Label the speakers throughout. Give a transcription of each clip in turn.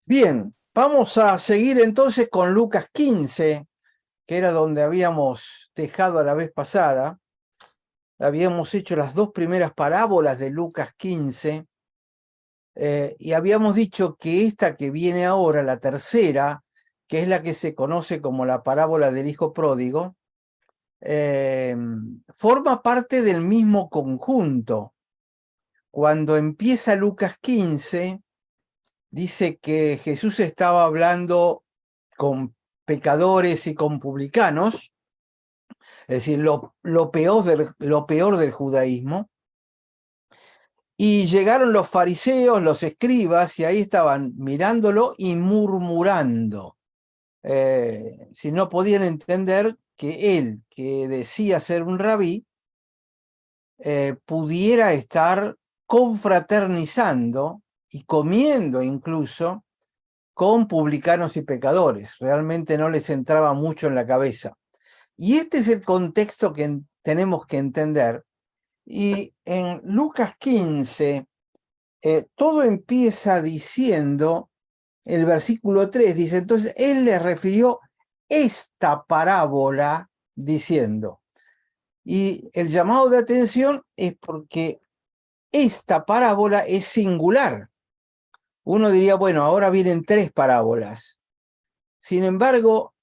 Speaker 1: Bien, vamos a seguir entonces con Lucas 15, que era donde habíamos dejado la vez pasada. Habíamos hecho las dos primeras parábolas de Lucas 15 y habíamos dicho que esta que viene ahora, la tercera, que es la que se conoce como la parábola del hijo pródigo, forma parte del mismo conjunto. Cuando empieza Lucas 15, dice que Jesús estaba hablando con pecadores y con publicanos, es decir, lo peor del judaísmo, y llegaron los fariseos, los escribas, y ahí estaban mirándolo y murmurando. Si no podían entender que él, que decía ser un rabí, pudiera estar confraternizando y comiendo incluso con publicanos y pecadores. Realmente no les entraba mucho en la cabeza. Y este es el contexto que tenemos que entender. Y en Lucas 15, todo empieza diciendo, el versículo 3 dice, entonces él le refirió esta parábola diciendo. Y el llamado de atención es porque esta parábola es singular. Uno diría, bueno, ahora vienen tres parábolas. Sin embargo,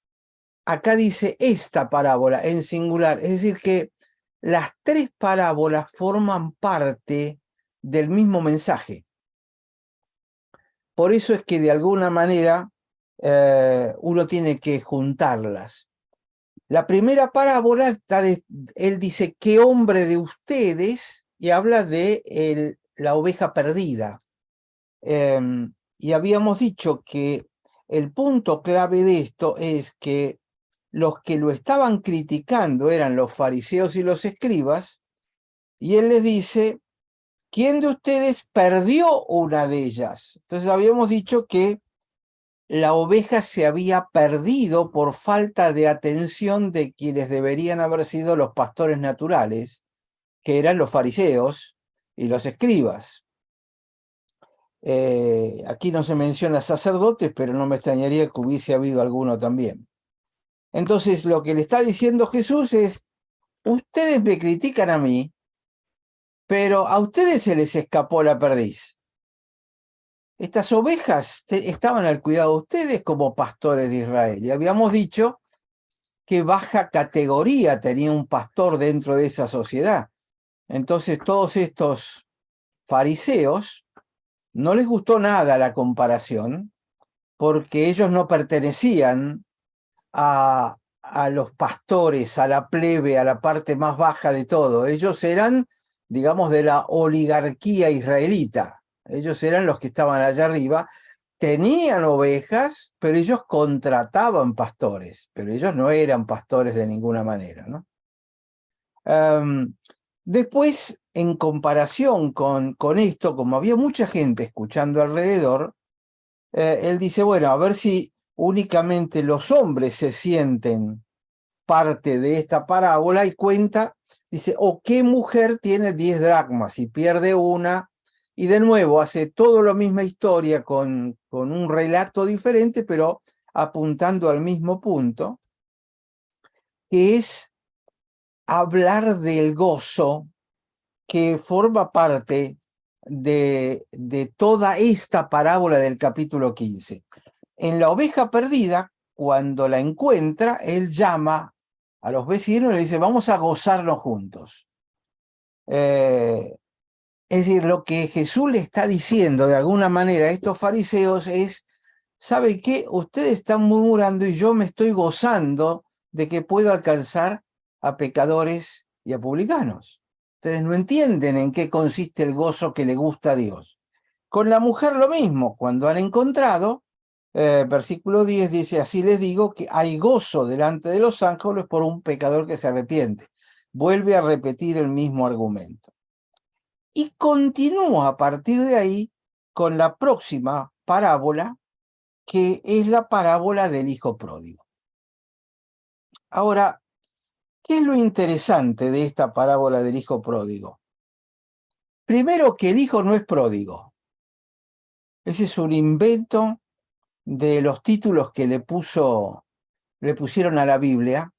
Speaker 1: acá dice esta parábola en singular, es decir que las tres parábolas forman parte del mismo mensaje. Por eso es que de alguna manera uno tiene que juntarlas. La primera parábola, él dice, ¿qué hombre de ustedes? Y habla de la oveja perdida. Y habíamos dicho que el punto clave de esto es que los que lo estaban criticando eran los fariseos y los escribas, y él les dice, ¿quién de ustedes perdió una de ellas? Entonces habíamos dicho que la oveja se había perdido por falta de atención de quienes deberían haber sido los pastores naturales, que eran los fariseos y los escribas. Aquí no se menciona sacerdotes, pero no me extrañaría que hubiese habido alguno también. Entonces lo que le está diciendo Jesús es, ustedes me critican a mí, pero a ustedes se les escapó la perdiz. Estas ovejas estaban al cuidado de ustedes como pastores de Israel. Y habíamos dicho que baja categoría tenía un pastor dentro de esa sociedad. Entonces todos estos fariseos no les gustó nada la comparación porque ellos no pertenecían a los pastores, a la plebe, a la parte más baja de todo. Ellos eran, digamos, de la oligarquía israelita. Ellos eran los que estaban allá arriba. Tenían ovejas, pero ellos contrataban pastores, pero ellos no eran pastores de ninguna manera, ¿no? Después, en comparación con esto, como había mucha gente escuchando alrededor, él dice, bueno, a ver si únicamente los hombres se sienten parte de esta parábola y cuenta, dice, ¿o qué mujer tiene 10 dracmas y pierde una? Y de nuevo hace todo la misma historia con un relato diferente, pero apuntando al mismo punto, que es hablar del gozo que forma parte de toda esta parábola del capítulo 15. En la oveja perdida, cuando la encuentra, él llama a los vecinos y le dice, vamos a gozarnos juntos. Es decir, lo que Jesús le está diciendo de alguna manera a estos fariseos es, ¿sabe qué? Ustedes están murmurando y yo me estoy gozando de que puedo alcanzar a pecadores y a publicanos. Ustedes no entienden en qué consiste el gozo que le gusta a Dios. Con la mujer lo mismo, cuando han encontrado, versículo 10 dice, así les digo que hay gozo delante de los ángeles por un pecador que se arrepiente. Vuelve a repetir el mismo argumento. Y continúa a partir de ahí con la próxima parábola, que es la parábola del hijo pródigo. Ahora, ¿qué es lo interesante de esta parábola del hijo pródigo? Primero, que el hijo no es pródigo. Ese es un invento de los títulos que le pusieron a la Biblia,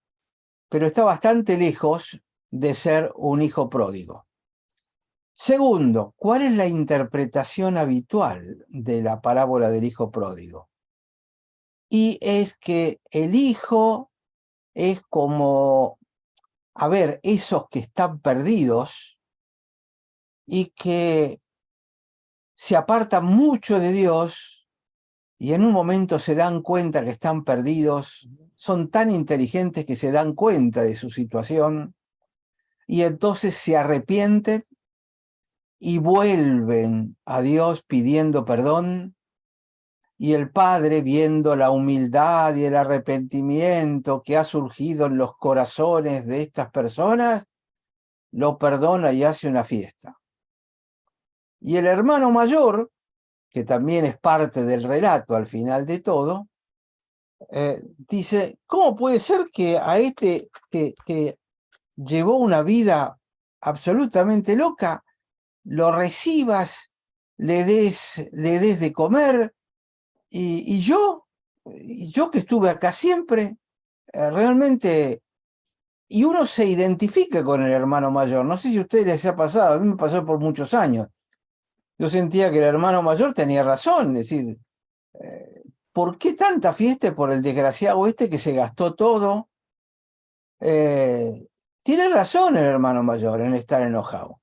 Speaker 1: pero está bastante lejos de ser un hijo pródigo. Segundo, ¿cuál es la interpretación habitual de la parábola del hijo pródigo? Y es que el hijo es como, a ver, esos que están perdidos y que se apartan mucho de Dios y en un momento se dan cuenta que están perdidos, son tan inteligentes que se dan cuenta de su situación y entonces se arrepienten y vuelven a Dios pidiendo perdón, y el Padre, viendo la humildad y el arrepentimiento que ha surgido en los corazones de estas personas, lo perdona y hace una fiesta. Y el hermano mayor, que también es parte del relato al final de todo, dice, ¿cómo puede ser que a este que llevó una vida absolutamente loca, lo recibas, le des de comer, y yo que estuve acá siempre, realmente, y uno se identifica con el hermano mayor? No sé si a ustedes les ha pasado, a mí me pasó por muchos años. Yo sentía que el hermano mayor tenía razón, es decir, ¿por qué tanta fiesta por el desgraciado este que se gastó todo? Tiene razón el hermano mayor en estar enojado.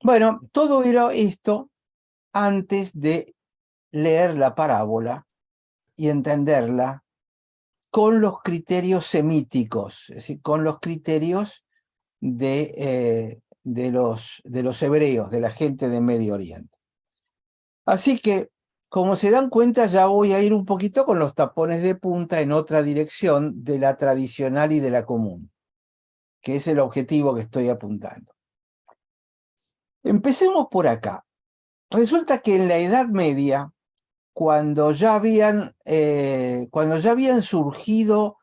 Speaker 1: Bueno, todo era esto antes de leer la parábola y entenderla con los criterios semíticos, es decir, con los criterios de los hebreos, de la gente de Medio Oriente. Así que, como se dan cuenta, ya voy a ir un poquito con los tapones de punta en otra dirección de la tradicional y de la común, que es el objetivo que estoy apuntando. Empecemos por acá. Resulta que en la Edad Media, cuando ya habían surgido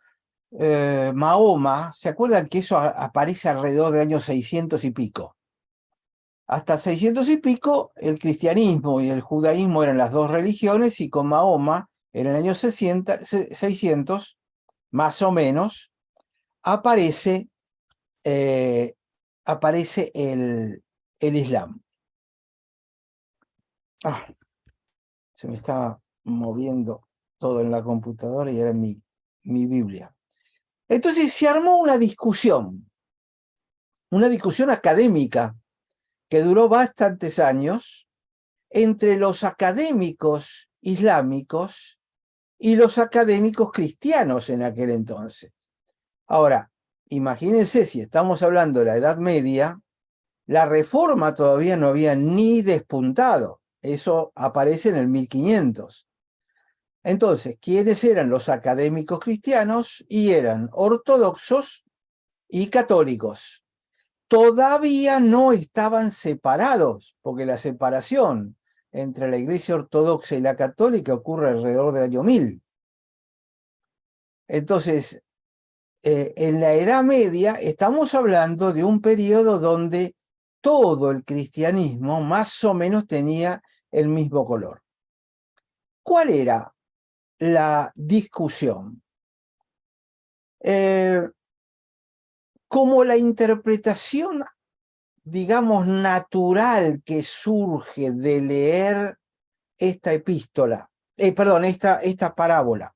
Speaker 1: Mahoma, ¿se acuerdan que eso aparece alrededor del año 600 y pico? Hasta 600 y pico, el cristianismo y el judaísmo eran las dos religiones, y con Mahoma, en el año 600, más o menos, aparece el Islam. Se me estaba moviendo todo en la computadora y era mi Biblia. Entonces se armó una discusión académica que duró bastantes años entre los académicos islámicos y los académicos cristianos en aquel entonces. Ahora, imagínense, si estamos hablando de la Edad Media, la Reforma todavía no había ni despuntado. Eso aparece en el 1500. Entonces, ¿quiénes eran los académicos cristianos? Y eran ortodoxos y católicos. Todavía no estaban separados, porque la separación entre la Iglesia ortodoxa y la católica ocurre alrededor del año 1000. Entonces, en la Edad Media estamos hablando de un periodo donde todo el cristianismo más o menos tenía el mismo color. ¿Cuál era la discusión? Como la interpretación, digamos, natural que surge de leer esta epístola, esta parábola,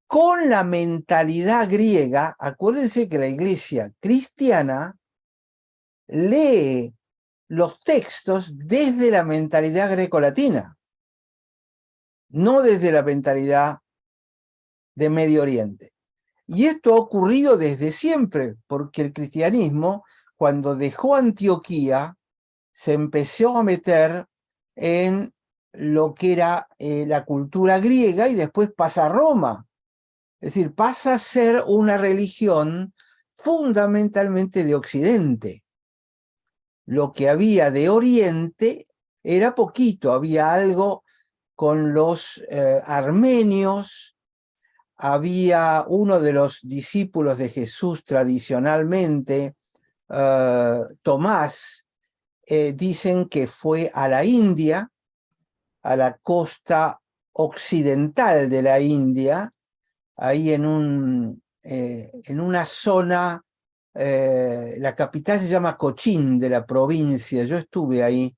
Speaker 1: con la mentalidad griega. Acuérdense que la iglesia cristiana lee los textos desde la mentalidad grecolatina, no desde la mentalidad de Medio Oriente. Y esto ha ocurrido desde siempre, porque el cristianismo, cuando dejó Antioquía, se empezó a meter en lo que era la cultura griega, y después pasa a Roma. Es decir, pasa a ser una religión fundamentalmente de Occidente. Lo que había de Oriente era poquito, había algo con los armenios. Había uno de los discípulos de Jesús tradicionalmente, Tomás, dicen que fue a la India, a la costa occidental de la India, ahí en una zona, la capital se llama Cochin de la provincia, yo estuve ahí,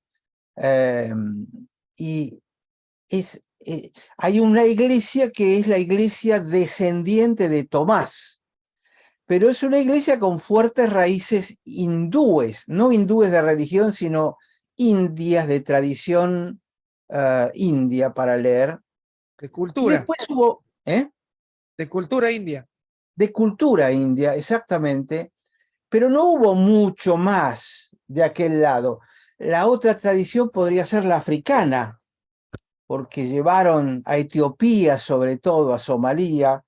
Speaker 1: y hay una iglesia que es la iglesia descendiente de Tomás, pero es una iglesia con fuertes raíces hindúes, no hindúes de religión, sino indias de tradición india para leer.
Speaker 2: De
Speaker 1: Y
Speaker 2: cultura.
Speaker 1: después hubo,
Speaker 2: De cultura india.
Speaker 1: de cultura india, exactamente, pero no hubo mucho más de aquel lado. La otra tradición podría ser la africana, porque llevaron a Etiopía, sobre todo a Somalia,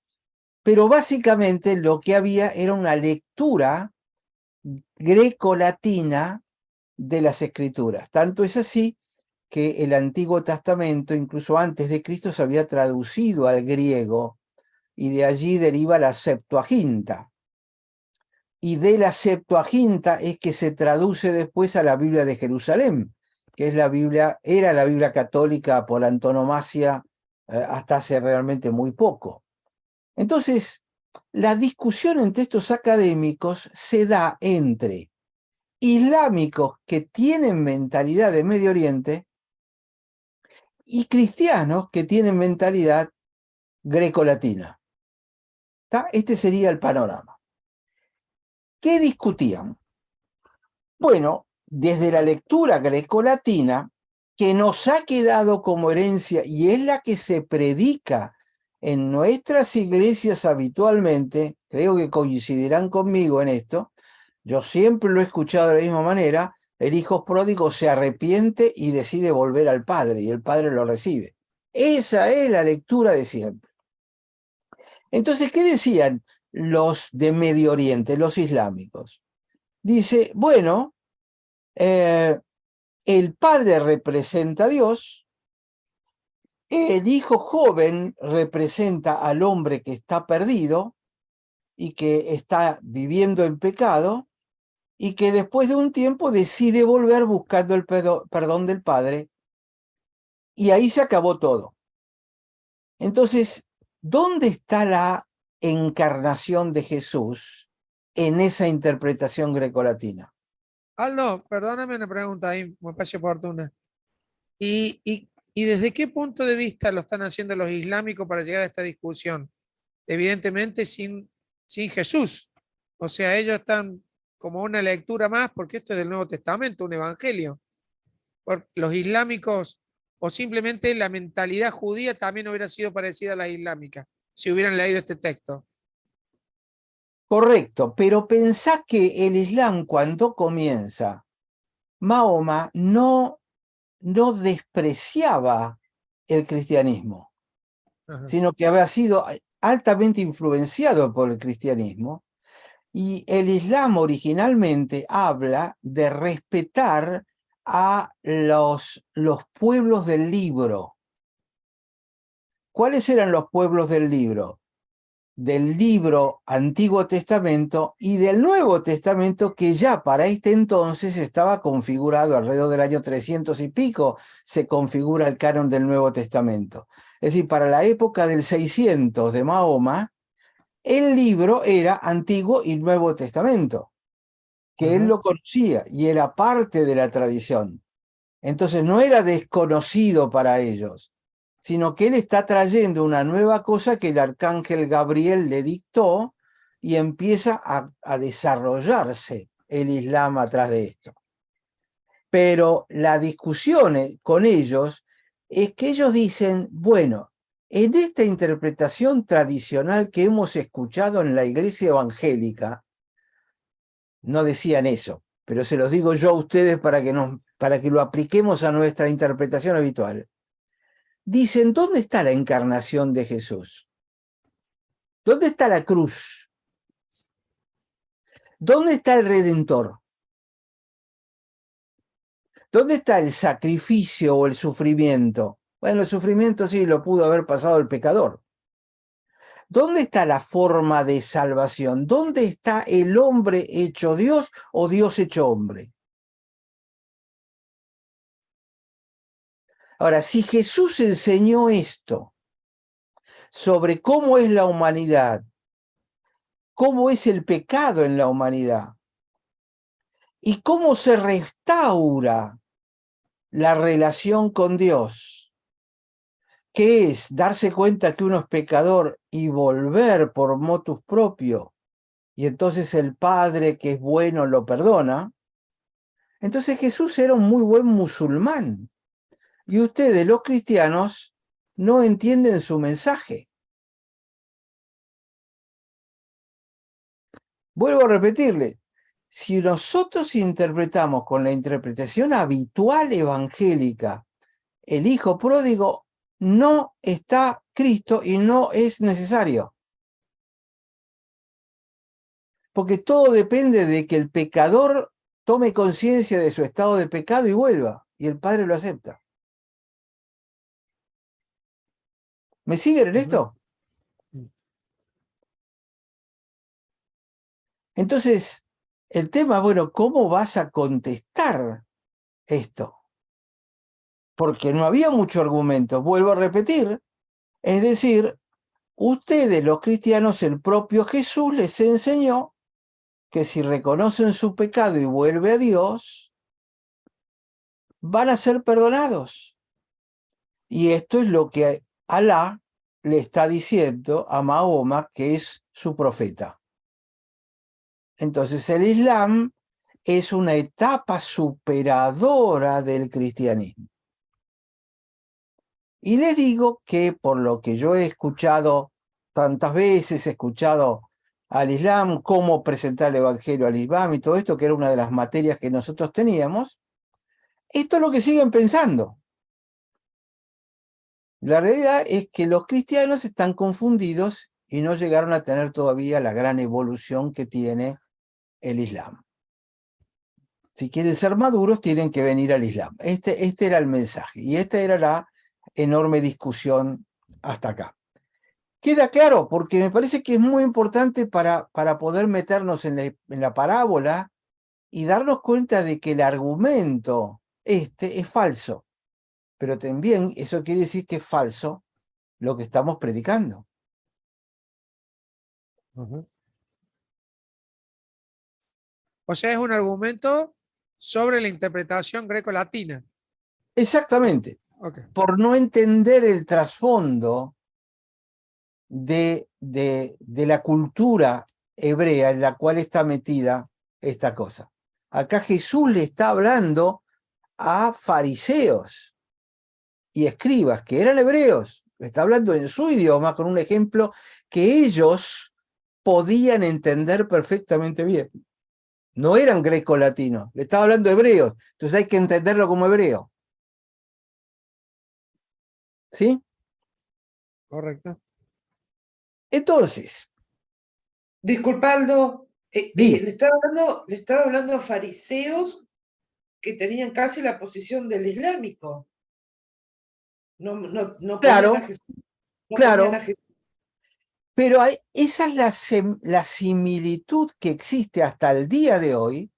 Speaker 1: pero básicamente lo que había era una lectura greco-latina de las escrituras. Tanto es así que el Antiguo Testamento, incluso antes de Cristo, se había traducido al griego y de allí deriva la Septuaginta. Y de la Septuaginta es que se traduce después a la Biblia de Jerusalén, que es era la Biblia católica por antonomasia hasta hace realmente muy poco. Entonces, la discusión entre estos académicos se da entre islámicos que tienen mentalidad de Medio Oriente y cristianos que tienen mentalidad grecolatina. Este sería el panorama. ¿Qué discutían? Bueno, desde la lectura grecolatina, que nos ha quedado como herencia y es la que se predica en nuestras iglesias habitualmente, creo que coincidirán conmigo en esto, yo siempre lo he escuchado de la misma manera, el hijo pródigo se arrepiente y decide volver al padre y el padre lo recibe. Esa es la lectura de siempre. Entonces, ¿qué decían los de Medio Oriente, los islámicos? Dice, bueno, el padre representa a Dios, el hijo joven representa al hombre que está perdido y que está viviendo en pecado y que después de un tiempo decide volver buscando el perdón del padre y ahí se acabó todo. Entonces, ¿dónde está la encarnación de Jesús en esa interpretación grecolatina?
Speaker 2: Aldo, perdóname una pregunta ahí, me parece oportuna. ¿Y desde qué punto de vista lo están haciendo los islámicos para llegar a esta discusión? Evidentemente sin Jesús. O sea, ellos están como una lectura más, porque esto es del Nuevo Testamento, un evangelio. Por los islámicos, o simplemente la mentalidad judía también hubiera sido parecida a la islámica, si hubieran leído este texto.
Speaker 1: Correcto, pero pensá que el Islam cuando comienza, Mahoma no despreciaba el cristianismo,
Speaker 2: Ajá.
Speaker 1: sino que había sido altamente influenciado por el cristianismo. Y el Islam originalmente habla de respetar a los pueblos del libro. ¿Cuáles eran los pueblos del libro? Del libro Antiguo Testamento y del Nuevo Testamento, que ya para este entonces estaba configurado alrededor del año 300 y pico, se configura el canon del Nuevo Testamento. Es decir, para la época del 600 de Mahoma, el libro era Antiguo y Nuevo Testamento, que él
Speaker 2: Ajá.
Speaker 1: lo conocía y era parte de la tradición. Entonces no era desconocido para ellos, sino que él está trayendo una nueva cosa que el arcángel Gabriel le dictó y empieza a desarrollarse el Islam atrás de esto. Pero la discusión con ellos es que ellos dicen, bueno, en esta interpretación tradicional que hemos escuchado en la iglesia evangélica, no decían eso, pero se los digo yo a ustedes para que lo apliquemos a nuestra interpretación habitual. Dicen, ¿dónde está la encarnación de Jesús? ¿Dónde está la cruz? ¿Dónde está el Redentor? ¿Dónde está el sacrificio o el sufrimiento? Bueno, el sufrimiento sí lo pudo haber pasado el pecador. ¿Dónde está la forma de salvación? ¿Dónde está el hombre hecho Dios o Dios hecho hombre? Ahora, si Jesús enseñó esto sobre cómo es la humanidad, cómo es el pecado en la humanidad y cómo se restaura la relación con Dios, que es darse cuenta que uno es pecador y volver por motus propio, y entonces el Padre, que es bueno, lo perdona. Entonces Jesús era un muy buen musulmán. Y ustedes, los cristianos, no entienden su mensaje. Vuelvo a repetirle, si nosotros interpretamos con la interpretación habitual evangélica el hijo pródigo, no está Cristo y no es necesario. Porque todo depende de que el pecador tome conciencia de su estado de pecado y vuelva, y el Padre lo acepta. ¿Me siguen en esto? Entonces, el tema, bueno, ¿cómo vas a contestar esto? Porque no había mucho argumento. Vuelvo a repetir, es decir, ustedes los cristianos, el propio Jesús les enseñó que si reconocen su pecado y vuelven a Dios, van a ser perdonados. Y esto es lo que Alá le está diciendo a Mahoma, que es su profeta. Entonces el Islam es una etapa superadora del cristianismo. Y les digo que por lo que yo he escuchado tantas veces, he escuchado al Islam, cómo presentar el Evangelio al Islam y todo esto, que era una de las materias que nosotros teníamos, esto es lo que siguen pensando. La realidad es que los cristianos están confundidos y no llegaron a tener todavía la gran evolución que tiene el Islam. Si quieren ser maduros, tienen que venir al Islam. Este era el mensaje y esta era la enorme discusión hasta acá. Queda claro, porque me parece que es muy importante para poder meternos en la parábola y darnos cuenta de que el argumento es falso. Pero también eso quiere decir que es falso lo que estamos predicando.
Speaker 2: O sea, es un argumento sobre la interpretación greco-latina.
Speaker 1: Exactamente.
Speaker 2: Okay.
Speaker 1: Por no entender el trasfondo de la cultura hebrea en la cual está metida esta cosa. Acá Jesús le está hablando a fariseos y escribas que eran hebreos. Le está hablando en su idioma con un ejemplo que ellos podían entender perfectamente bien. No eran greco-latinos, le estaba hablando hebreos, entonces hay que entenderlo como hebreo. ¿Sí?
Speaker 3: Correcto.
Speaker 1: Entonces,
Speaker 4: Disculpa, Aldo,
Speaker 1: diga,
Speaker 4: le estaba hablando a fariseos que tenían casi la posición del islámico. No ponían a
Speaker 1: claro,
Speaker 4: Jesús.
Speaker 1: claro, pero esa es la similitud que existe hasta el día de hoy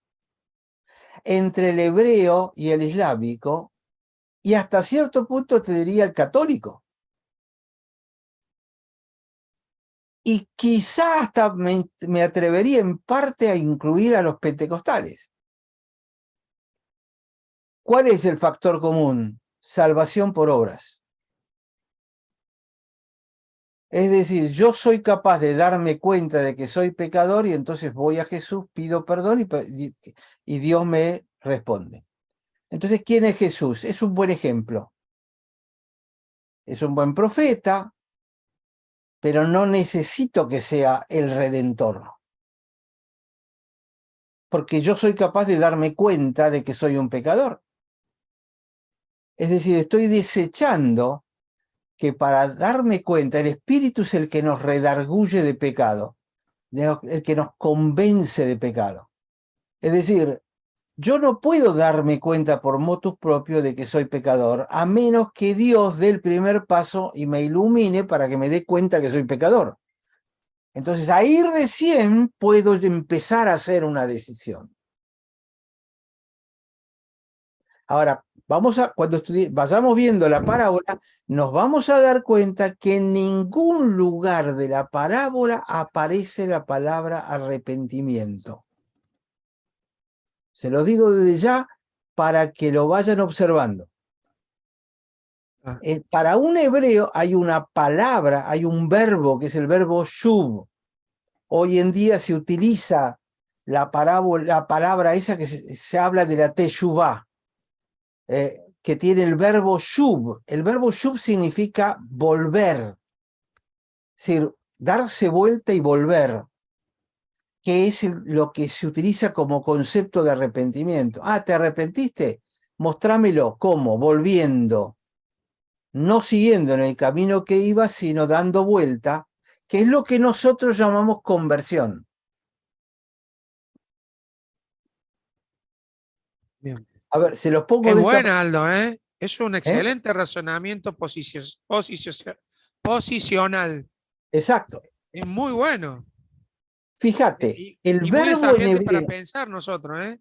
Speaker 1: entre el hebreo y el islámico, y hasta cierto punto te diría el católico. Y quizá hasta me atrevería en parte a incluir a los pentecostales. ¿Cuál es el factor común? Salvación por obras. Es decir, yo soy capaz de darme cuenta de que soy pecador y entonces voy a Jesús, pido perdón y Dios me responde. Entonces, ¿quién es Jesús? Es un buen ejemplo. Es un buen profeta, pero no necesito que sea el redentor. Porque yo soy capaz de darme cuenta de que soy un pecador. Es decir, estoy desechando que para darme cuenta, el Espíritu es el que nos redarguye de pecado, el que nos convence de pecado. Es decir, yo no puedo darme cuenta por motus propio de que soy pecador, a menos que Dios dé el primer paso y me ilumine para que me dé cuenta que soy pecador. Entonces ahí recién puedo empezar a hacer una decisión. Ahora, cuando vayamos viendo la parábola, nos vamos a dar cuenta que en ningún lugar de la parábola aparece la palabra arrepentimiento. Se lo digo desde ya para que lo vayan observando. Para un hebreo hay una palabra, hay un verbo que es el verbo shuv. Hoy en día se utiliza la palabra esa que se habla de la teshuvah, que tiene el verbo shuv. El verbo shuv significa volver, es decir, darse vuelta y volver, que es lo que se utiliza como concepto de arrepentimiento. Ah, ¿te arrepentiste? Mostrámelo. ¿Cómo? Volviendo. No siguiendo en el camino que ibas, sino dando vuelta, que es lo que nosotros llamamos conversión.
Speaker 2: Bien.
Speaker 1: A ver, se los pongo
Speaker 2: Es
Speaker 1: de
Speaker 2: buena, Aldo, ¿eh? Es un excelente razonamiento posicional.
Speaker 1: Exacto.
Speaker 2: Es muy bueno.
Speaker 1: Fíjate, el
Speaker 2: Y muy
Speaker 1: verbo en
Speaker 2: desafiante para
Speaker 1: hebreo...
Speaker 2: pensar nosotros, ¿eh?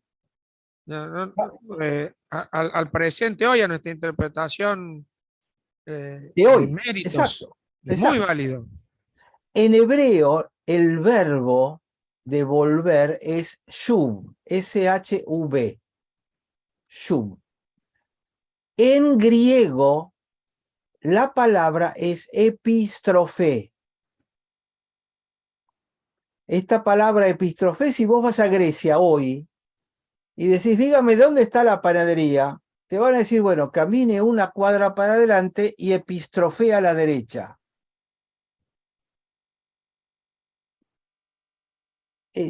Speaker 2: Al presente hoy, a nuestra interpretación
Speaker 1: de
Speaker 2: de
Speaker 1: hoy.
Speaker 2: méritos.
Speaker 1: Exacto,
Speaker 2: Es muy
Speaker 1: exacto.
Speaker 2: válido.
Speaker 1: En hebreo, el verbo de volver es shuv, S-H-U-V, shuv. En griego, la palabra es epístrofe. Esta palabra epístrofe, si vos vas a Grecia hoy y decís, dígame, ¿dónde está la panadería? Te van a decir, bueno, camine una cuadra para adelante y epístrofe a la derecha.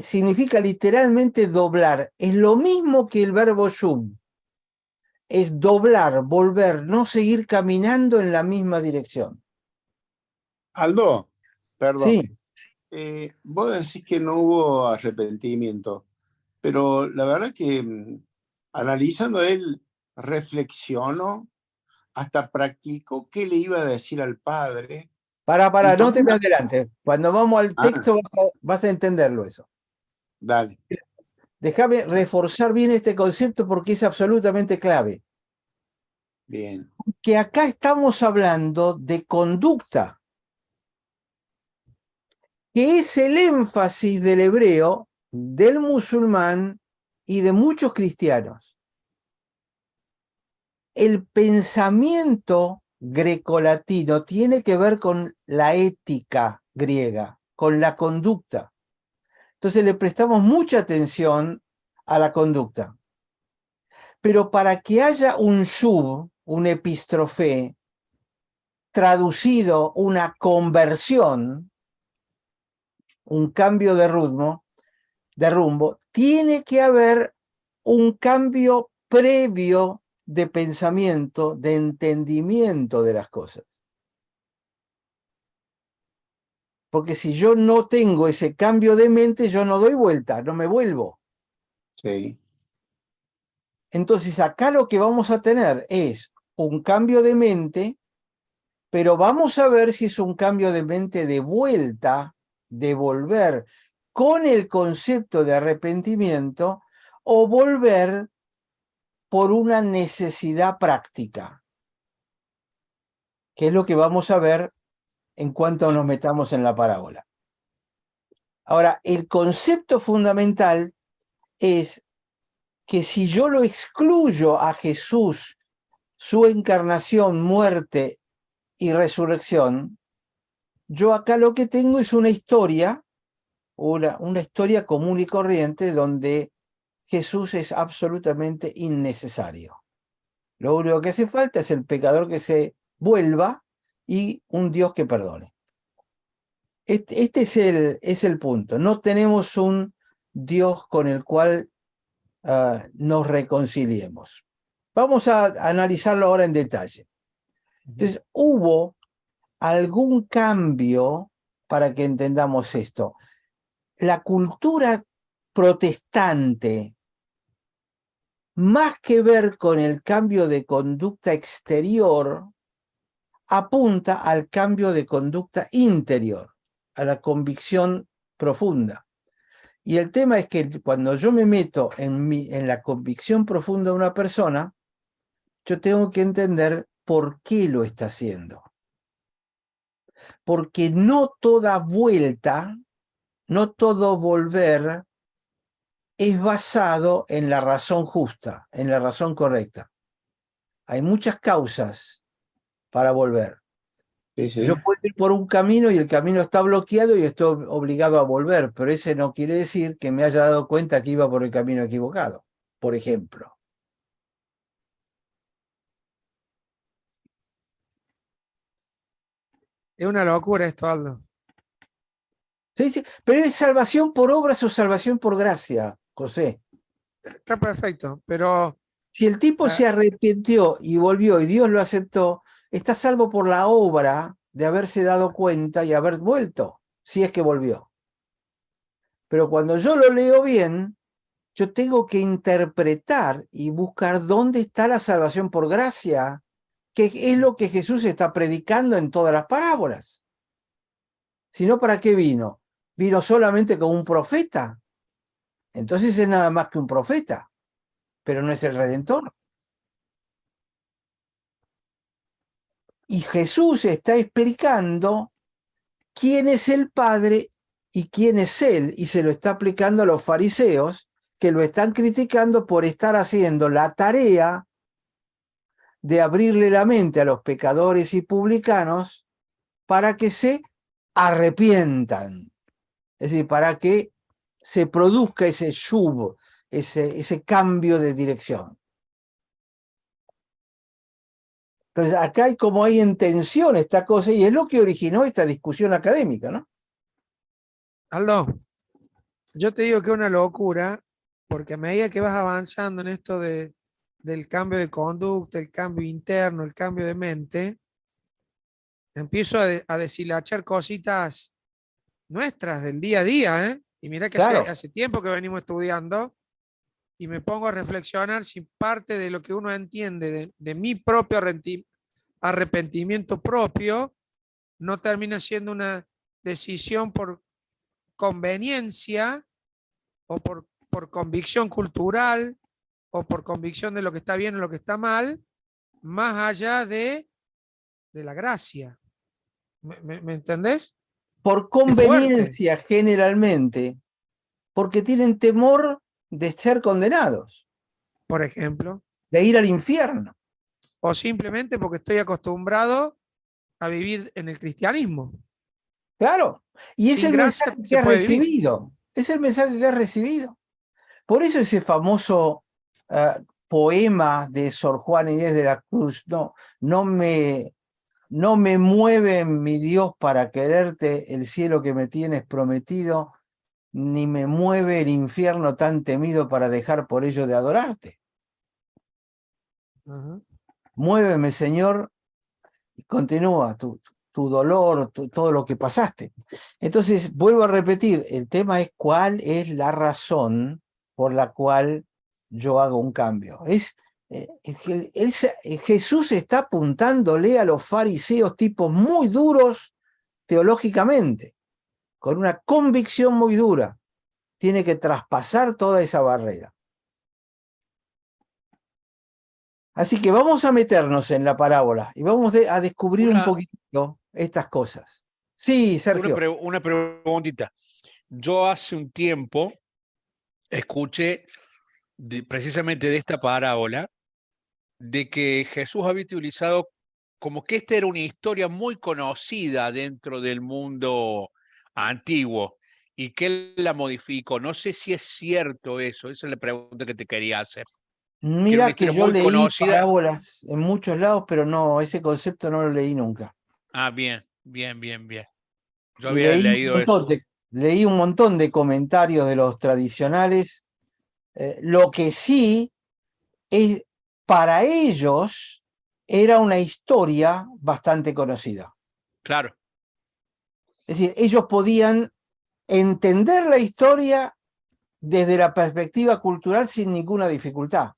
Speaker 1: Significa literalmente doblar. Es lo mismo que el verbo shuv. Es doblar, volver, no seguir caminando en la misma dirección.
Speaker 5: Aldo, perdón.
Speaker 1: Sí,
Speaker 5: Vos decís que no hubo arrepentimiento, pero la verdad que analizando él, reflexionó, hasta practicó qué le iba a decir al padre y
Speaker 1: no
Speaker 5: tomó
Speaker 1: te me
Speaker 5: una...
Speaker 1: adelante. Cuando vamos al
Speaker 5: Ah,
Speaker 1: texto vas a entenderlo eso.
Speaker 5: dale.
Speaker 1: Déjame reforzar bien este concepto porque es absolutamente clave.
Speaker 5: Bien.
Speaker 1: Que acá estamos hablando de conducta, que es el énfasis del hebreo, del musulmán y de muchos cristianos. El pensamiento grecolatino tiene que ver con la ética griega, con la conducta. Entonces le prestamos mucha atención a la conducta. Pero para que haya un shuv, un epístrofe, traducido una conversión, un cambio de rumbo, tiene que haber un cambio previo de pensamiento, de entendimiento de las cosas. Porque si yo no tengo ese cambio de mente, yo no doy vuelta, no me vuelvo.
Speaker 5: Sí.
Speaker 1: Entonces acá lo que vamos a tener es un cambio de mente, pero vamos a ver si es un cambio de mente de vuelta, de volver con el concepto de arrepentimiento o volver por una necesidad práctica, que es lo que vamos a ver en cuanto nos metamos en la parábola. Ahora, el concepto fundamental es que si yo lo excluyo a Jesús, su encarnación, muerte y resurrección, yo acá lo que tengo es una historia, una historia común y corriente donde Jesús es absolutamente innecesario. Lo único que hace falta es el pecador que se vuelva y un Dios que perdone. Este es el punto. No tenemos un Dios con el cual nos reconciliemos. Vamos a analizarlo ahora en detalle. Entonces, hubo algún cambio para que entendamos esto. La cultura protestante, más que ver con el cambio de conducta exterior, apunta al cambio de conducta interior, a la convicción profunda. Y el tema es que cuando yo me meto en la convicción profunda de una persona, yo tengo que entender por qué lo está haciendo. Porque no toda vuelta, no todo volver es basado en la razón justa, en la razón correcta. Hay muchas causas para volver.
Speaker 5: Sí, sí.
Speaker 1: Yo puedo ir por un camino y el camino está bloqueado y estoy obligado a volver, pero ese no quiere decir que me haya dado cuenta que iba por el camino equivocado, por ejemplo.
Speaker 2: Es una locura esto, Aldo.
Speaker 1: Sí, sí, pero ¿es salvación por obras o salvación por gracia, José?
Speaker 2: Está perfecto, pero
Speaker 1: Si el tipo se arrepintió y volvió y Dios lo aceptó, está salvo por la obra de haberse dado cuenta y haber vuelto, si es que volvió. Pero cuando yo lo leo bien, yo tengo que interpretar y buscar dónde está la salvación por gracia, que es lo que Jesús está predicando en todas las parábolas. Si no, ¿para qué vino? ¿Vino solamente como un profeta? Entonces es nada más que un profeta, pero no es el Redentor. Y Jesús está explicando quién es el Padre y quién es Él, y se lo está aplicando a los fariseos, que lo están criticando por estar haciendo la tarea de abrirle la mente a los pecadores y publicanos para que se arrepientan. Es decir, para que se produzca ese shuv, ese cambio de dirección. Entonces, acá hay en tensión esta cosa, y es lo que originó esta discusión académica, ¿no?
Speaker 2: Aldo, yo te digo que es una locura, porque a medida que vas avanzando en esto del cambio de conducta, el cambio interno, el cambio de mente, empiezo a deshilachar cositas nuestras del día a día, ¿eh? Y mira que
Speaker 1: Claro.
Speaker 2: hace tiempo que venimos estudiando y me pongo a reflexionar si parte de lo que uno entiende de mi propio arrepentimiento propio no termina siendo una decisión por conveniencia o por convicción cultural o por convicción de lo que está bien o lo que está mal, más allá de la gracia. ¿Me entendés?
Speaker 1: Por
Speaker 2: Es fuerte,
Speaker 1: conveniencia generalmente, porque tienen temor de ser condenados,
Speaker 2: por ejemplo,
Speaker 1: de ir al infierno.
Speaker 2: o simplemente porque estoy acostumbrado a vivir en el cristianismo.
Speaker 1: Claro, y es
Speaker 2: Sin
Speaker 1: el
Speaker 2: gracia
Speaker 1: mensaje que
Speaker 2: se
Speaker 1: has
Speaker 2: puede vivir.
Speaker 1: recibido. Es el mensaje que has recibido. Por eso ese famoso poema de Sor Juana Inés de la Cruz, no me mueve mi Dios para quererte el cielo que me tienes prometido, ni me mueve el infierno tan temido para dejar por ello de adorarte.
Speaker 2: Ajá.
Speaker 1: Muéveme, Señor, y continúa tu dolor, todo lo que pasaste. Entonces, vuelvo a repetir, el tema es cuál es la razón por la cual yo hago un cambio. Jesús está apuntándole a los fariseos, tipos muy duros teológicamente, con una convicción muy dura. Tiene que traspasar toda esa barrera. Así que vamos a meternos en la parábola y vamos a descubrir un poquitito estas cosas. Sí, Sergio.
Speaker 3: Una preguntita. Yo hace un tiempo escuché precisamente de esta parábola, de que Jesús había utilizado como que esta era una historia muy conocida dentro del mundo antiguo y que él la modificó. No sé si es cierto eso, esa es la pregunta que te quería hacer. Que era una
Speaker 1: Mira que
Speaker 3: historia
Speaker 1: yo
Speaker 3: muy
Speaker 1: leí
Speaker 3: conocida.
Speaker 1: parábolas en muchos lados, pero no, ese concepto no lo leí nunca.
Speaker 3: Ah, bien. Yo
Speaker 1: Y
Speaker 3: había leído eso.
Speaker 1: leí un montón de comentarios de los tradicionales. Lo que sí es, para ellos era una historia bastante conocida.
Speaker 3: Claro,
Speaker 1: Es decir, ellos podían entender la historia desde la perspectiva cultural sin ninguna dificultad.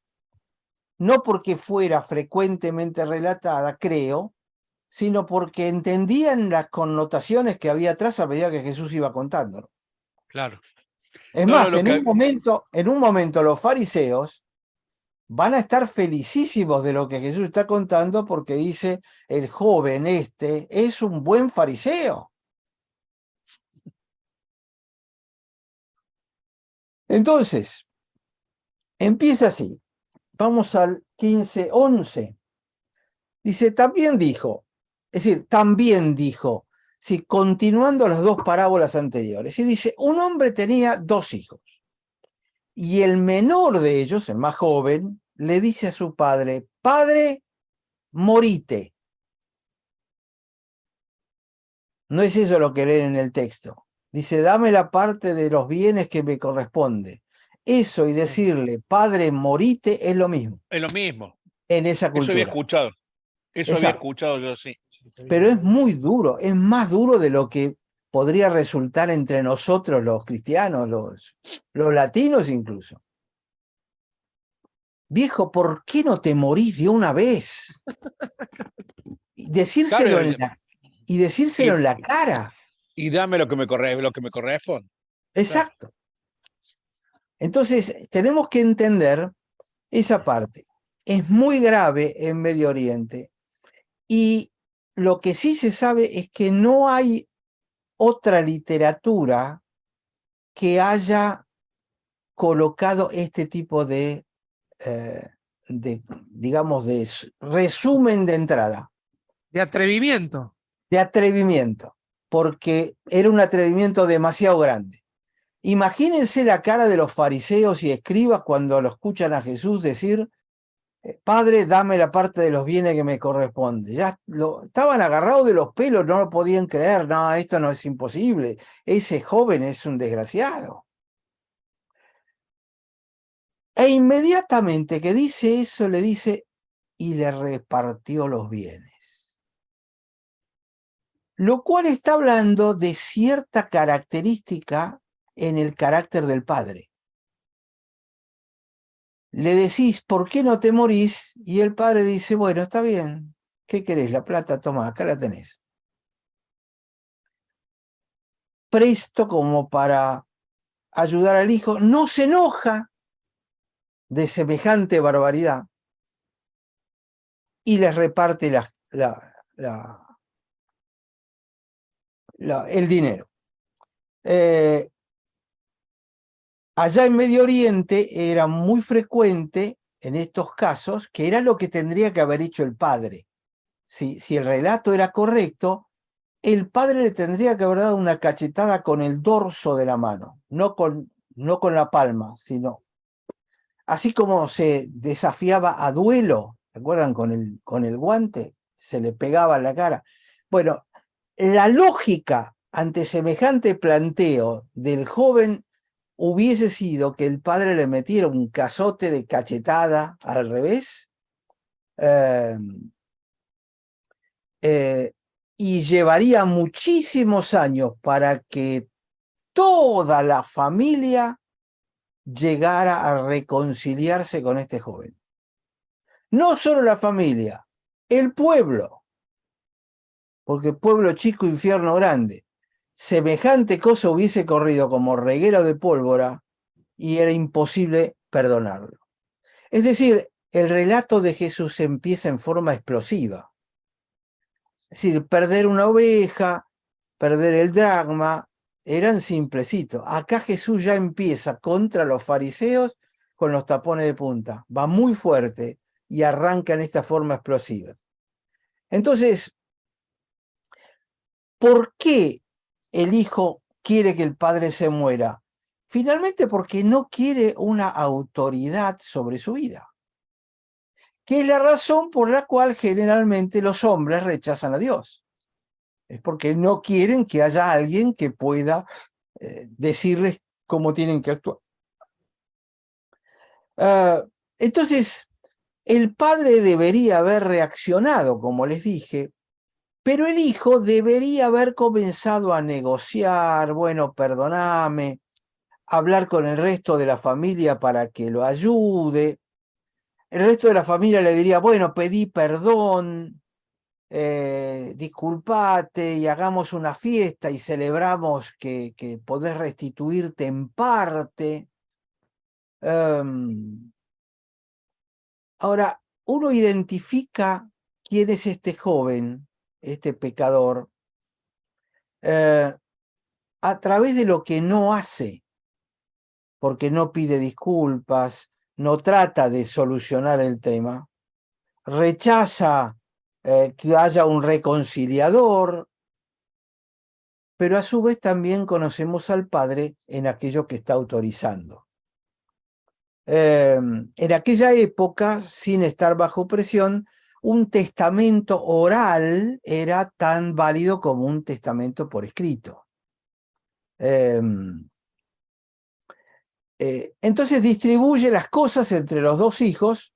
Speaker 1: No porque fuera frecuentemente relatada, creo, sino porque entendían las connotaciones que había atrás a medida que Jesús iba contándolo.
Speaker 3: claro.
Speaker 1: Es
Speaker 3: No,
Speaker 1: más,
Speaker 3: lo
Speaker 1: en un momento los fariseos van a estar felicísimos de lo que Jesús está contando porque dice, el joven este es un buen fariseo. Entonces, empieza así. Vamos al 15:11. Dice, también dijo, sí, continuando las dos parábolas anteriores. Y dice, un hombre tenía 2 hijos. Y el menor de ellos, el más joven, le dice a su padre, padre, morite. No es eso lo que leen en el texto. Dice, dame la parte de los bienes que me corresponde. Eso y decirle, padre, morite, es lo mismo
Speaker 3: Es lo mismo.
Speaker 1: en esa
Speaker 3: Eso había
Speaker 1: cultura.
Speaker 3: escuchado. Eso había
Speaker 1: Exacto.
Speaker 3: escuchado yo, sí.
Speaker 1: Pero es muy duro, es más duro de lo que podría resultar entre nosotros los cristianos, los latinos incluso. Viejo, ¿por qué no te morís de una vez? Decírselo
Speaker 3: Claro,
Speaker 1: y decírselo en la cara.
Speaker 3: y dame lo que me corresponde.
Speaker 1: Exacto. Entonces, tenemos que entender esa parte. Es muy grave en Medio Oriente y lo que sí se sabe es que no hay otra literatura que haya colocado este tipo digamos, de resumen de entrada.
Speaker 2: De atrevimiento.
Speaker 1: De atrevimiento, porque era un atrevimiento demasiado grande. Imagínense la cara de los fariseos y escribas cuando lo escuchan a Jesús decir, Padre, dame la parte de los bienes que me corresponde. Ya estaban agarrados de los pelos, no lo podían creer. No, esto no es imposible. Ese joven es un desgraciado. E inmediatamente que dice eso, le dice, y le repartió los bienes. Lo cual está hablando de cierta característica en el carácter del padre. Le decís, ¿por qué no te morís? Y el padre dice, bueno, está bien. ¿Qué querés? La plata, toma, acá la tenés. Presto como para ayudar al hijo, no se enoja de semejante barbaridad y les reparte el dinero. Allá en Medio Oriente era muy frecuente en estos casos, que era lo que tendría que haber hecho el padre. Si el relato era correcto, el padre le tendría que haber dado una cachetada con el dorso de la mano, no con la palma, sino así como se desafiaba a duelo, ¿se acuerdan? Con el guante, se le pegaba en la cara. Bueno, la lógica ante semejante planteo del joven hubiese sido que el padre le metiera un cazote de cachetada al revés y llevaría muchísimos años para que toda la familia llegara a reconciliarse con este joven. No solo la familia, el pueblo, porque pueblo chico, infierno grande. Semejante cosa hubiese corrido como reguero de pólvora y era imposible perdonarlo. Es decir, el relato de Jesús empieza en forma explosiva. Es decir, perder una oveja, perder el dracma, eran simplecitos. Acá Jesús ya empieza contra los fariseos con los tapones de punta. Va muy fuerte y arranca en esta forma explosiva. Entonces, ¿por qué el hijo quiere que el padre se muera? Finalmente porque no quiere una autoridad sobre su vida, que es la razón por la cual generalmente los hombres rechazan a Dios. Es porque no quieren que haya alguien que pueda decirles cómo tienen que actuar. Entonces, el padre debería haber reaccionado, como les dije, pero el hijo debería haber comenzado a negociar, bueno, perdóname, hablar con el resto de la familia para que lo ayude. El resto de la familia le diría, bueno, pedí perdón, disculpate y hagamos una fiesta y celebramos que podés restituirte en parte. Ahora, uno identifica quién es este joven, este pecador, a través de lo que no hace, porque no pide disculpas, no trata de solucionar el tema, rechaza que haya un reconciliador, pero a su vez también conocemos al Padre en aquello que está autorizando. En aquella época, sin estar bajo presión, un testamento oral era tan válido como un testamento por escrito. Entonces distribuye las cosas entre los dos hijos.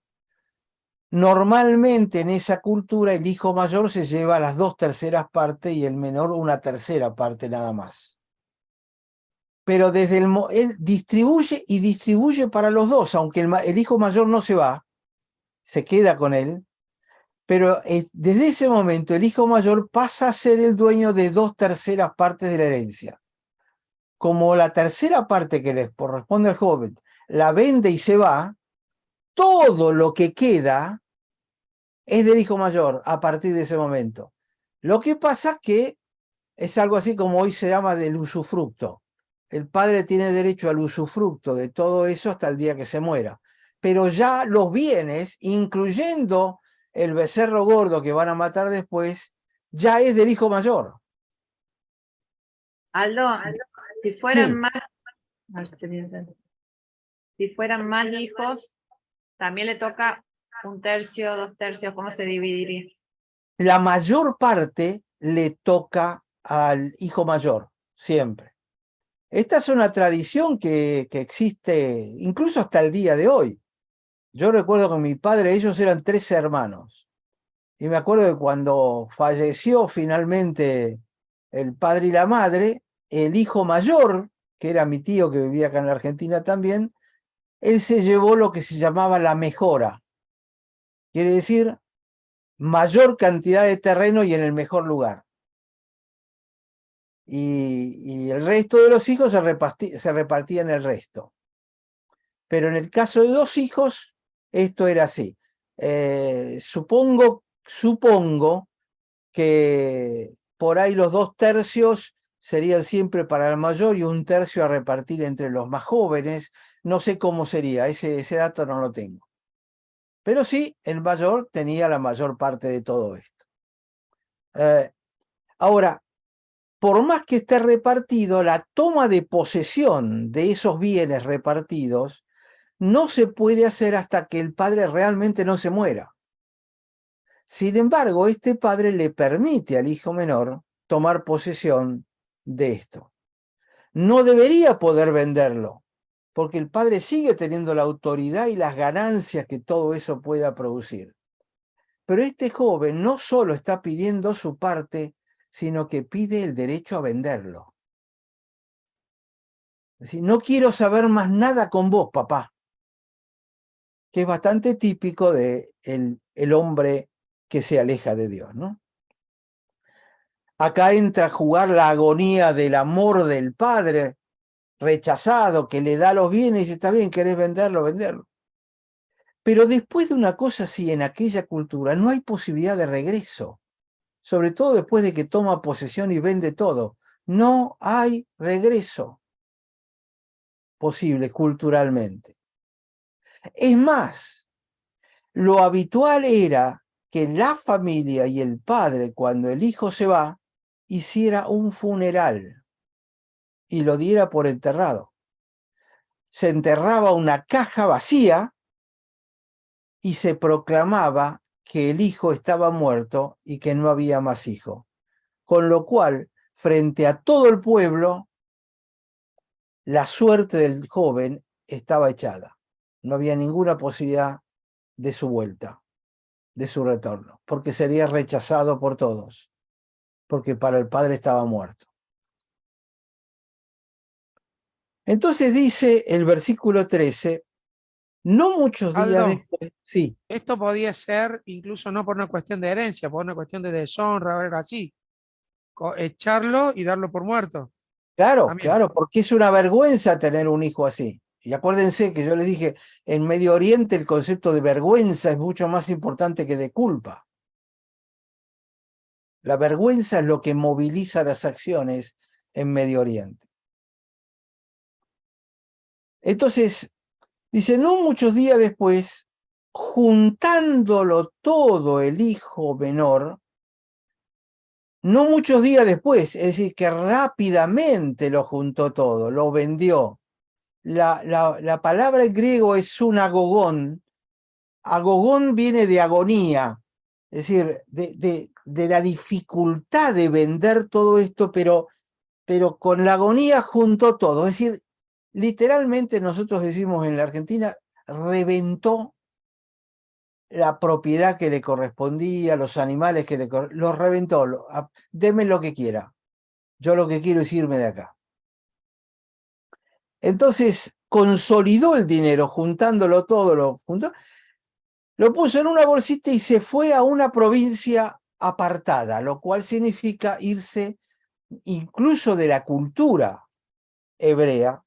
Speaker 1: Normalmente en esa cultura el hijo mayor se lleva las 2/3 partes y el menor 1/3 parte nada más. Pero desde él distribuye y distribuye para los dos, aunque el hijo mayor no se va, se queda con él, pero desde ese momento el hijo mayor pasa a ser el dueño de 2/3 partes de la herencia. Como la tercera parte que le corresponde al joven la vende y se va, todo lo que queda es del hijo mayor a partir de ese momento. Lo que pasa que es algo así como hoy se llama del usufructo. El padre tiene derecho al usufructo de todo eso hasta el día que se muera. Pero ya los bienes, incluyendo el becerro gordo que van a matar después, ya es del hijo mayor.
Speaker 6: Aldo, si fueran
Speaker 1: Sí.
Speaker 6: más, a ver si te entiendo. Si fueran más hijos, también le toca 1/3, 2/3, ¿cómo se dividiría?
Speaker 1: La mayor parte le toca al hijo mayor, siempre. Esta es una tradición que existe incluso hasta el día de hoy. Yo recuerdo que mi padre, ellos eran 13 hermanos. Y me acuerdo que cuando falleció finalmente el padre y la madre, el hijo mayor, que era mi tío que vivía acá en la Argentina también, él se llevó lo que se llamaba la mejora. Quiere decir, mayor cantidad de terreno y en el mejor lugar. Y el resto de los hijos se repartían el resto. Pero en el caso de 2 hijos, esto era así. Supongo que por ahí los 2/3 serían siempre para el mayor y 1/3 a repartir entre los más jóvenes. No sé cómo sería, ese dato no lo tengo. Pero sí, el mayor tenía la mayor parte de todo esto. Ahora, por más que esté repartido, la toma de posesión de esos bienes repartidos no se puede hacer hasta que el padre realmente no se muera. Sin embargo, este padre le permite al hijo menor tomar posesión de esto. No debería poder venderlo, porque el padre sigue teniendo la autoridad y las ganancias que todo eso pueda producir. Pero este joven no solo está pidiendo su parte, sino que pide el derecho a venderlo. Es decir, no quiero saber más nada con vos, papá, que es bastante típico de el hombre que se aleja de Dios, ¿no? Acá entra a jugar la agonía del amor del padre rechazado que le da los bienes y dice, está bien, querés venderlo, venderlo. Pero después de una cosa así en aquella cultura no hay posibilidad de regreso, sobre todo después de que toma posesión y vende todo. No hay regreso posible culturalmente. Es más, lo habitual era que la familia y el padre, cuando el hijo se va, hiciera un funeral y lo diera por enterrado. Se enterraba una caja vacía y se proclamaba que el hijo estaba muerto y que no había más hijo. Con lo cual, frente a todo el pueblo, la suerte del joven estaba echada. No había ninguna posibilidad de su vuelta, de su retorno, porque sería rechazado por todos, porque para el padre estaba muerto. Entonces dice el versículo 13, no muchos días
Speaker 2: Aldo,
Speaker 1: después, sí,
Speaker 2: esto podía ser incluso no por una cuestión de herencia, por una cuestión de deshonra o algo así. Echarlo y darlo por muerto.
Speaker 1: claro,
Speaker 2: También.
Speaker 1: claro, porque es una vergüenza tener un hijo así. Y acuérdense que yo les dije, en Medio Oriente el concepto de vergüenza es mucho más importante que de culpa. La vergüenza es lo que moviliza las acciones en Medio Oriente. Entonces, dice, no muchos días después, juntándolo todo el hijo menor, no muchos días después, es decir, que rápidamente lo juntó todo, lo vendió. La palabra en griego es sunagogón. Agogón viene de agonía, es decir, de la dificultad de vender todo esto, pero con la agonía juntó todo. Es decir, literalmente nosotros decimos en la Argentina, reventó la propiedad que le correspondía, los animales que los reventó, deme lo que quiera. Yo lo que quiero es irme de acá. Entonces consolidó el dinero, juntándolo todo, lo puso en una bolsita y se fue a una provincia apartada, lo cual significa irse incluso de la cultura hebrea,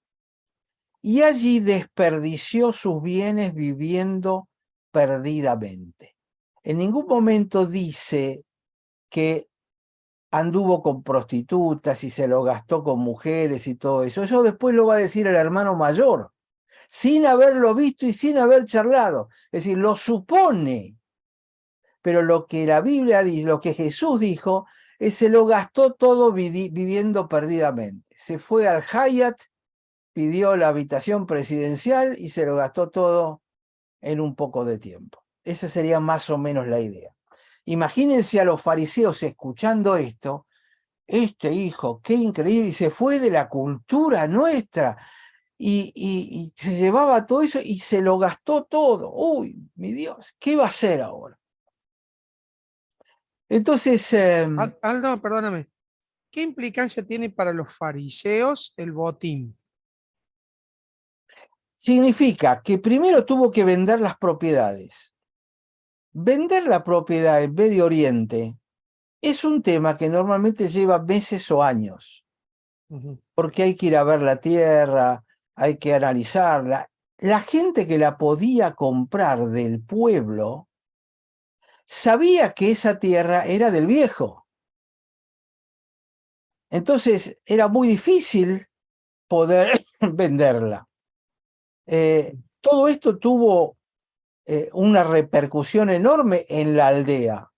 Speaker 1: y allí desperdició sus bienes viviendo perdidamente. En ningún momento dice que anduvo con prostitutas y se lo gastó con mujeres y todo eso. Eso después lo va a decir el hermano mayor, sin haberlo visto y sin haber charlado. Es decir, lo supone, pero lo que la Biblia dice, lo que Jesús dijo, es se lo gastó todo viviendo perdidamente. Se fue al Hyatt, pidió la habitación presidencial y se lo gastó todo en un poco de tiempo. Esa sería más o menos la idea. Imagínense a los fariseos escuchando esto, este hijo, qué increíble, y se fue de la cultura nuestra, y se llevaba todo eso y se lo gastó todo. Uy, mi Dios, ¿qué va a hacer ahora? Entonces,
Speaker 2: Aldo, perdóname. ¿Qué implicancia tiene para los fariseos el botín?
Speaker 1: significa que primero tuvo que vender las propiedades. Vender la propiedad en Medio Oriente es un tema que normalmente lleva meses o años, porque hay que ir a ver la tierra, hay que analizarla. La gente que la podía comprar del pueblo sabía que esa tierra era del viejo. Entonces era muy difícil poder venderla. Todo esto tuvo una repercusión enorme en la aldea.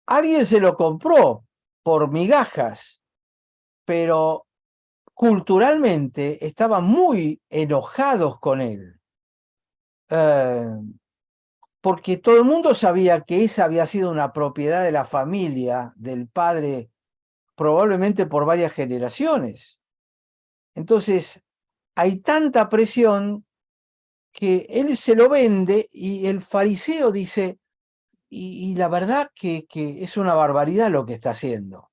Speaker 1: Alguien se lo compró por migajas, pero culturalmente estaban muy enojados con él, porque todo el mundo sabía que esa había sido una propiedad de la familia, del padre, probablemente por varias generaciones. Entonces, hay tanta presión que él se lo vende y el fariseo dice, y la verdad que es una barbaridad lo que está haciendo.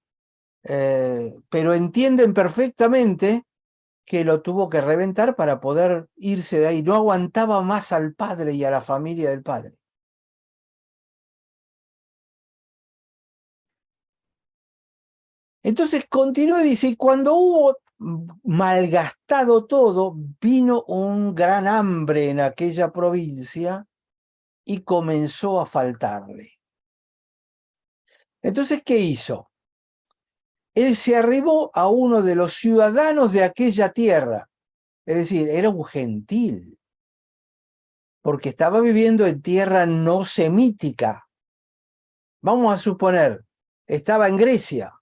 Speaker 1: Pero entienden perfectamente que lo tuvo que reventar para poder irse de ahí. No aguantaba más al padre y a la familia del padre. Entonces continúa y dice, y cuando hubo malgastado todo, vino un gran hambre en aquella provincia y comenzó a faltarle. Entonces, ¿qué hizo? Él se arribó a uno de los ciudadanos de aquella tierra, es decir, era un gentil, porque estaba viviendo en tierra no semítica. Vamos a suponer, estaba en Grecia.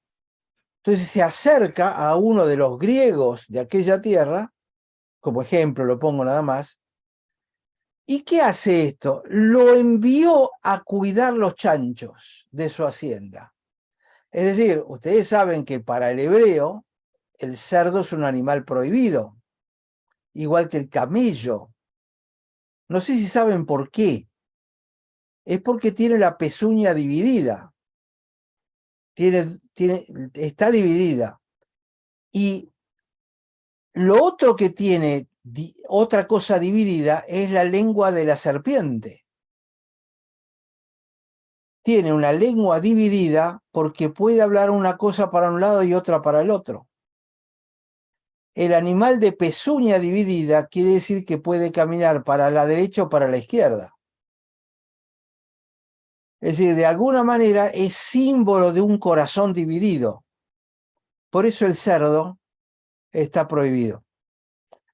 Speaker 1: Entonces se acerca a uno de los griegos de aquella tierra, como ejemplo lo pongo nada más, ¿y qué hace esto? Lo envió a cuidar los chanchos de su hacienda. Es decir, ustedes saben que para el hebreo el cerdo es un animal prohibido, igual que el camello. No sé si saben por qué. Es porque tiene la pezuña dividida. Está dividida. Y lo otro que tiene, otra cosa dividida, es la lengua de la serpiente. Tiene una lengua dividida porque puede hablar una cosa para un lado y otra para el otro. el animal de pezuña dividida quiere decir que puede caminar para la derecha o para la izquierda. Es decir, de alguna manera es símbolo de un corazón dividido. Por eso el cerdo está prohibido.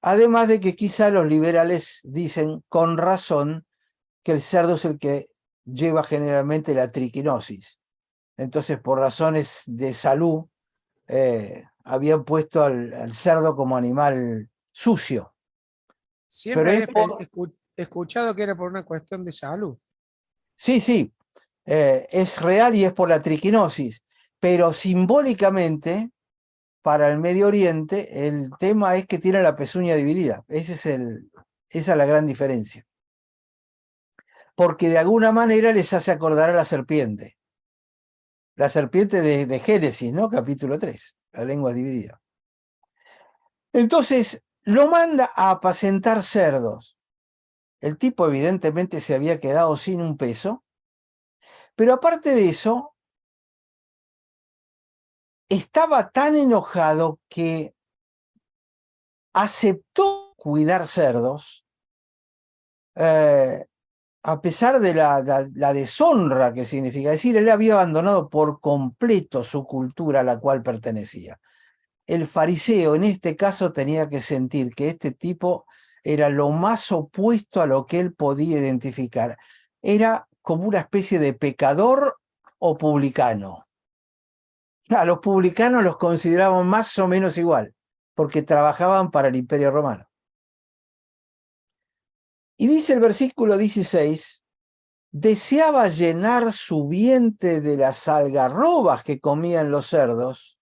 Speaker 1: Además de que quizá los liberales dicen con razón que el cerdo es el que lleva generalmente la triquinosis. Entonces, por razones de salud, habían puesto al cerdo como animal sucio.
Speaker 2: Siempre
Speaker 1: Pero
Speaker 2: había escuchado que era por una cuestión de salud.
Speaker 1: sí, es real y es por la triquinosis, pero simbólicamente, para el Medio Oriente, el tema es que tiene la pezuña dividida. Esa es la gran diferencia. Porque de alguna manera les hace acordar a la serpiente. La serpiente de Génesis, ¿no? Capítulo 3, la lengua dividida. Entonces, lo manda a apacentar cerdos. El tipo evidentemente se había quedado sin un peso, pero aparte de eso, estaba tan enojado que aceptó cuidar cerdos, a pesar de la deshonra que significa. Es decir, él había abandonado por completo su cultura a la cual pertenecía. El fariseo en este caso tenía que sentir que este tipo era lo más opuesto a lo que él podía identificar. Era como una especie de pecador o publicano. A los publicanos los consideraban más o menos igual, porque trabajaban para el Imperio Romano. Y dice el versículo 16, deseaba llenar su vientre de las algarrobas que comían los cerdos,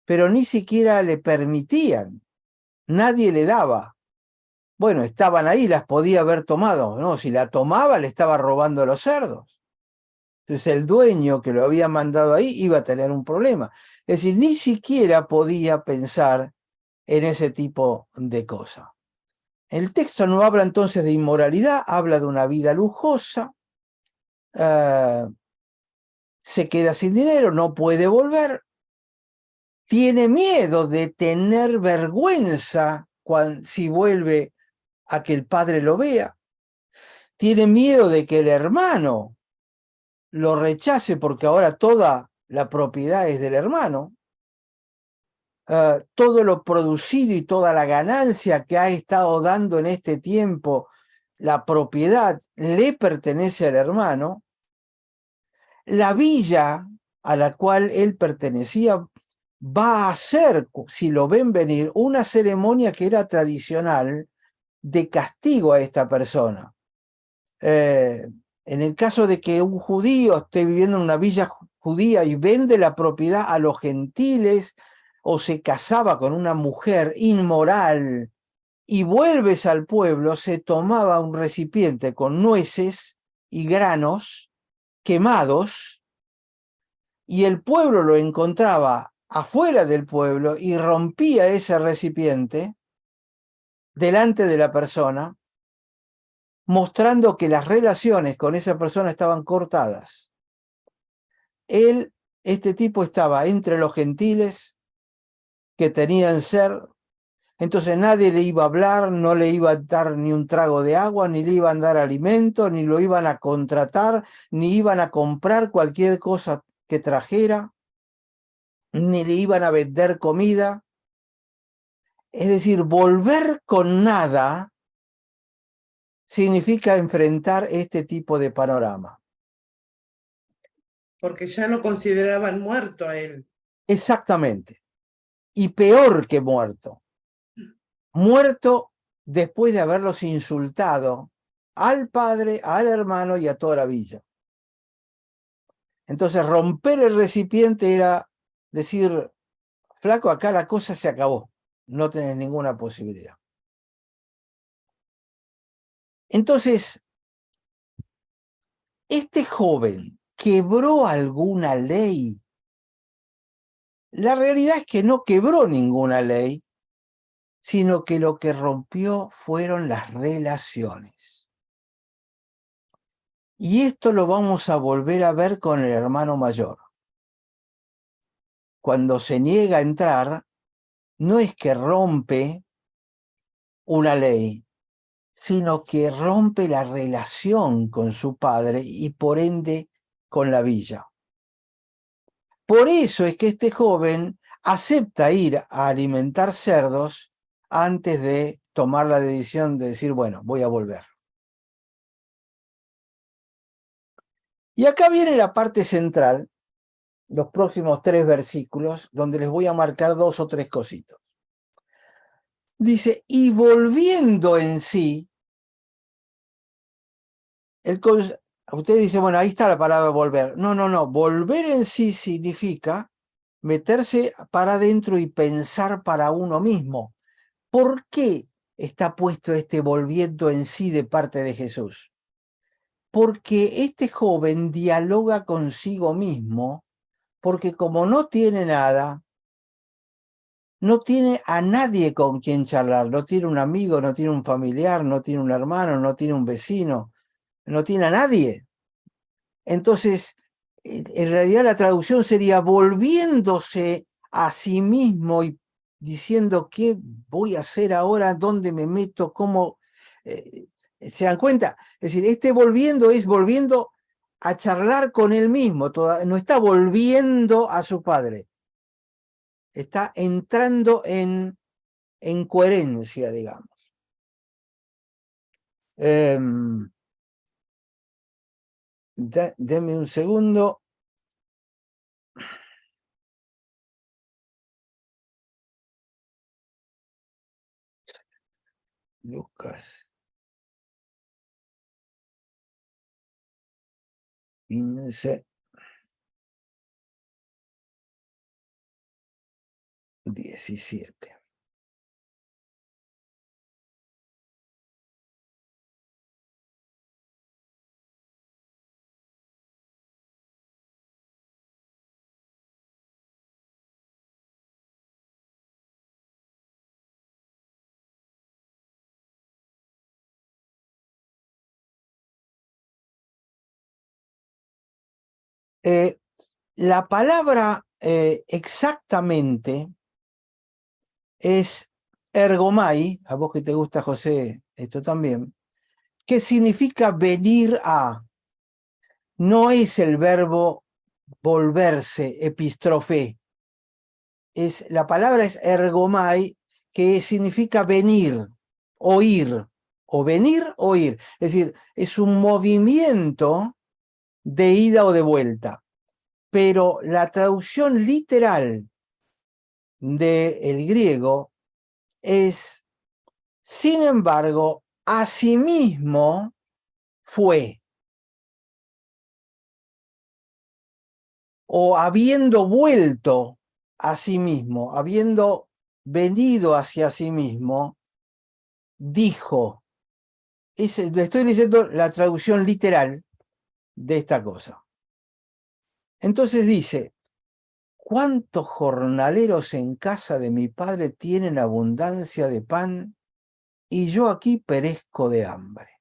Speaker 1: pero ni siquiera le permitían, nadie le daba. Bueno, estaban ahí, las podía haber tomado, ¿no? Si la tomaba, le estaba robando a los cerdos. Entonces el dueño que lo había mandado ahí iba a tener un problema. Es decir, ni siquiera podía pensar en ese tipo de cosas. El texto no habla entonces de inmoralidad, habla de una vida lujosa, se queda sin dinero, no puede volver, tiene miedo de tener vergüenza si vuelve a que el padre lo vea, tiene miedo de que el hermano lo rechace porque ahora toda la propiedad es del hermano. Todo lo producido y toda la ganancia que ha estado dando en este tiempo, la propiedad le pertenece al hermano. La villa a la cual él pertenecía va a hacer, si lo ven venir, una ceremonia que era tradicional de castigo a esta persona. En el caso de que un judío esté viviendo en una villa judía y vende la propiedad a los gentiles, o se casaba con una mujer inmoral y vuelves al pueblo, se tomaba un recipiente con nueces y granos quemados y el pueblo lo encontraba afuera del pueblo y rompía ese recipiente delante de la persona, mostrando que las relaciones con esa persona estaban cortadas. Este tipo estaba entre los gentiles que tenían cerdo, entonces nadie le iba a hablar, no le iba a dar ni un trago de agua, ni le iban a dar alimento, ni lo iban a contratar, ni iban a comprar cualquier cosa que trajera, ni le iban a vender comida. Es decir, volver con nada significa enfrentar este tipo de panorama.
Speaker 4: Porque ya lo consideraban muerto a él.
Speaker 1: Exactamente. Y peor que muerto. Muerto después de haberlos insultado al padre, al hermano y a toda la villa. Entonces romper el recipiente era decir, flaco, acá la cosa se acabó, no tenés ninguna posibilidad. Entonces, este joven quebró alguna ley. La realidad es que no quebró ninguna ley, sino que lo que rompió fueron las relaciones. Y esto lo vamos a volver a ver con el hermano mayor. Cuando se niega a entrar, no es que rompe una ley, sino que rompe la relación con su padre y por ende con la villa. Por eso es que este joven acepta ir a alimentar cerdos antes de tomar la decisión de decir, bueno, voy a volver. Y acá viene la parte central, los próximos 3 versículos, donde les voy a marcar 2 o 3 cositas. Dice, y volviendo en sí, usted dice, bueno, ahí está la palabra volver. No, volver en sí significa meterse para adentro y pensar para uno mismo. ¿Por qué está puesto este volviendo en sí de parte de Jesús? Porque este joven dialoga consigo mismo, porque como no tiene nada, no tiene a nadie con quien charlar, no tiene un amigo, no tiene un familiar, no tiene un hermano, no tiene un vecino, no tiene a nadie. Entonces, en realidad la traducción sería volviéndose a sí mismo y diciendo qué voy a hacer ahora, dónde me meto, cómo... ¿Se dan cuenta? Es decir, este volviendo es volviendo a charlar con él mismo, no está volviendo a su padre, está entrando en coherencia, digamos. Denme un segundo. Lucas 15, 17. La palabra exactamente es ergomai, a vos que te gusta, José, esto también, que significa venir a. No es el verbo volverse, epístrofe. La palabra es ergomai, que significa venir, oír, o venir, oír. Es decir, es un movimiento de ida o de vuelta. Pero la traducción literal del griego es, sin embargo, asimismo fue, o habiendo vuelto a sí mismo, habiendo venido hacia sí mismo, dijo. Le estoy diciendo la traducción literal de esta cosa. Entonces dice, ¿cuántos jornaleros en casa de mi padre tienen abundancia de pan y yo aquí perezco de hambre?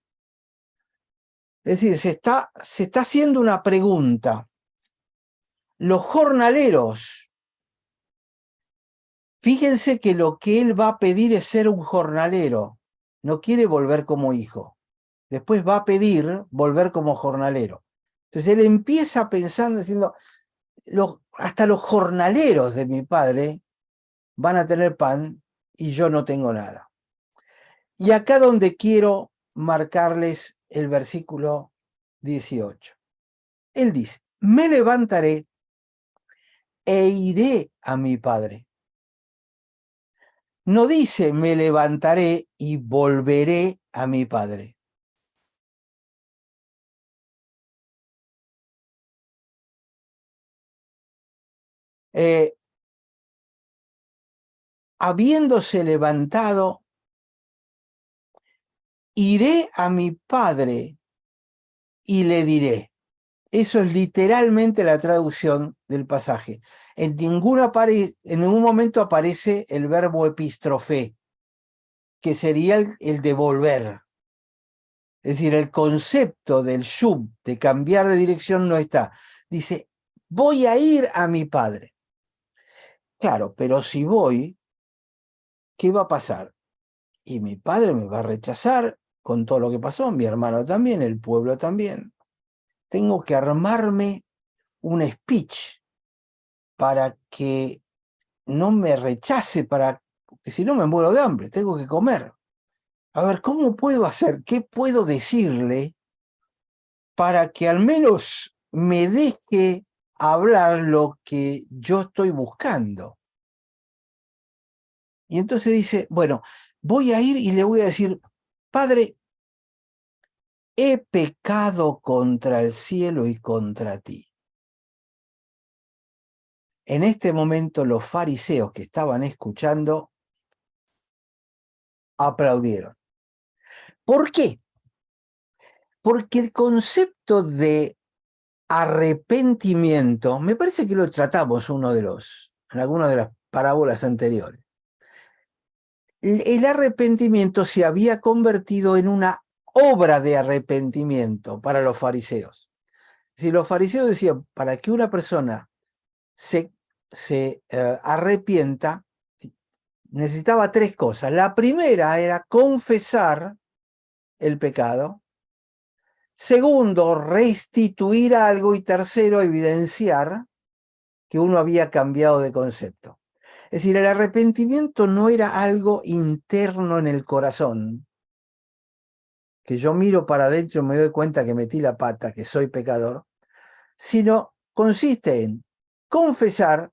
Speaker 1: Es decir, se está haciendo una pregunta. Los jornaleros, fíjense que lo que él va a pedir es ser un jornalero, no quiere volver como hijo. Después va a pedir volver como jornalero. Entonces él empieza pensando, diciendo, hasta los jornaleros de mi padre van a tener pan y yo no tengo nada. Y acá donde quiero marcarles el versículo 18. Él dice, me levantaré e iré a mi padre. No dice, me levantaré y volveré a mi padre. Habiéndose levantado, iré a mi padre y le diré. Eso es literalmente la traducción del pasaje. En ningún momento aparece el verbo epístrofe, que sería el de volver. Es decir, el concepto del shub, de cambiar de dirección, no está. Dice, voy a ir a mi padre. Claro, pero si voy, ¿qué va a pasar? Y mi padre me va a rechazar con todo lo que pasó, mi hermano también, el pueblo también. Tengo que armarme un speech para que no me rechace, porque si no me muero de hambre, tengo que comer. A ver, ¿cómo puedo hacer? ¿Qué puedo decirle para que al menos me deje hablar lo que yo estoy buscando? Y entonces dice, bueno, voy a ir y le voy a decir, Padre, he pecado contra el cielo y contra ti. En este momento los fariseos que estaban escuchando aplaudieron. ¿Por qué? Porque el concepto de arrepentimiento, me parece que lo tratamos en alguna de las parábolas anteriores. El arrepentimiento se había convertido en una obra de arrepentimiento para los fariseos. Si los fariseos decían, para que una persona se arrepienta, necesitaba 3 cosas. La primera era confesar el pecado. Segundo, restituir algo. Y tercero, evidenciar que uno había cambiado de concepto. Es decir, el arrepentimiento no era algo interno en el corazón, que yo miro para adentro y me doy cuenta que metí la pata, que soy pecador, sino consiste en confesar.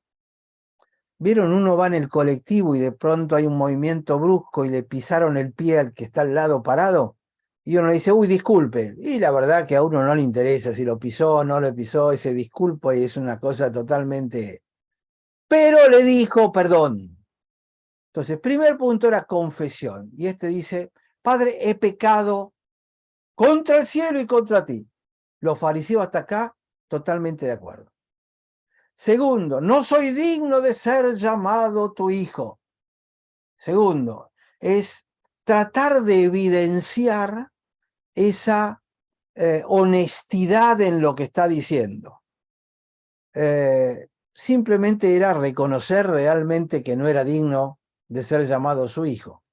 Speaker 1: ¿Vieron? Uno va en el colectivo y de pronto hay un movimiento brusco y le pisaron el pie al que está al lado parado, y uno le dice, uy, disculpe. Y la verdad que a uno no le interesa si lo pisó o no lo pisó, ese disculpo y es una cosa totalmente... Pero le dijo perdón. Entonces, primer punto era confesión. Y este dice, Padre, he pecado contra el cielo y contra ti. Los fariseos hasta acá, totalmente de acuerdo. Segundo, no soy digno de ser llamado tu hijo. Segundo, es tratar de evidenciar esa honestidad en lo que está diciendo. Simplemente era reconocer realmente que no era digno de ser llamado su hijo.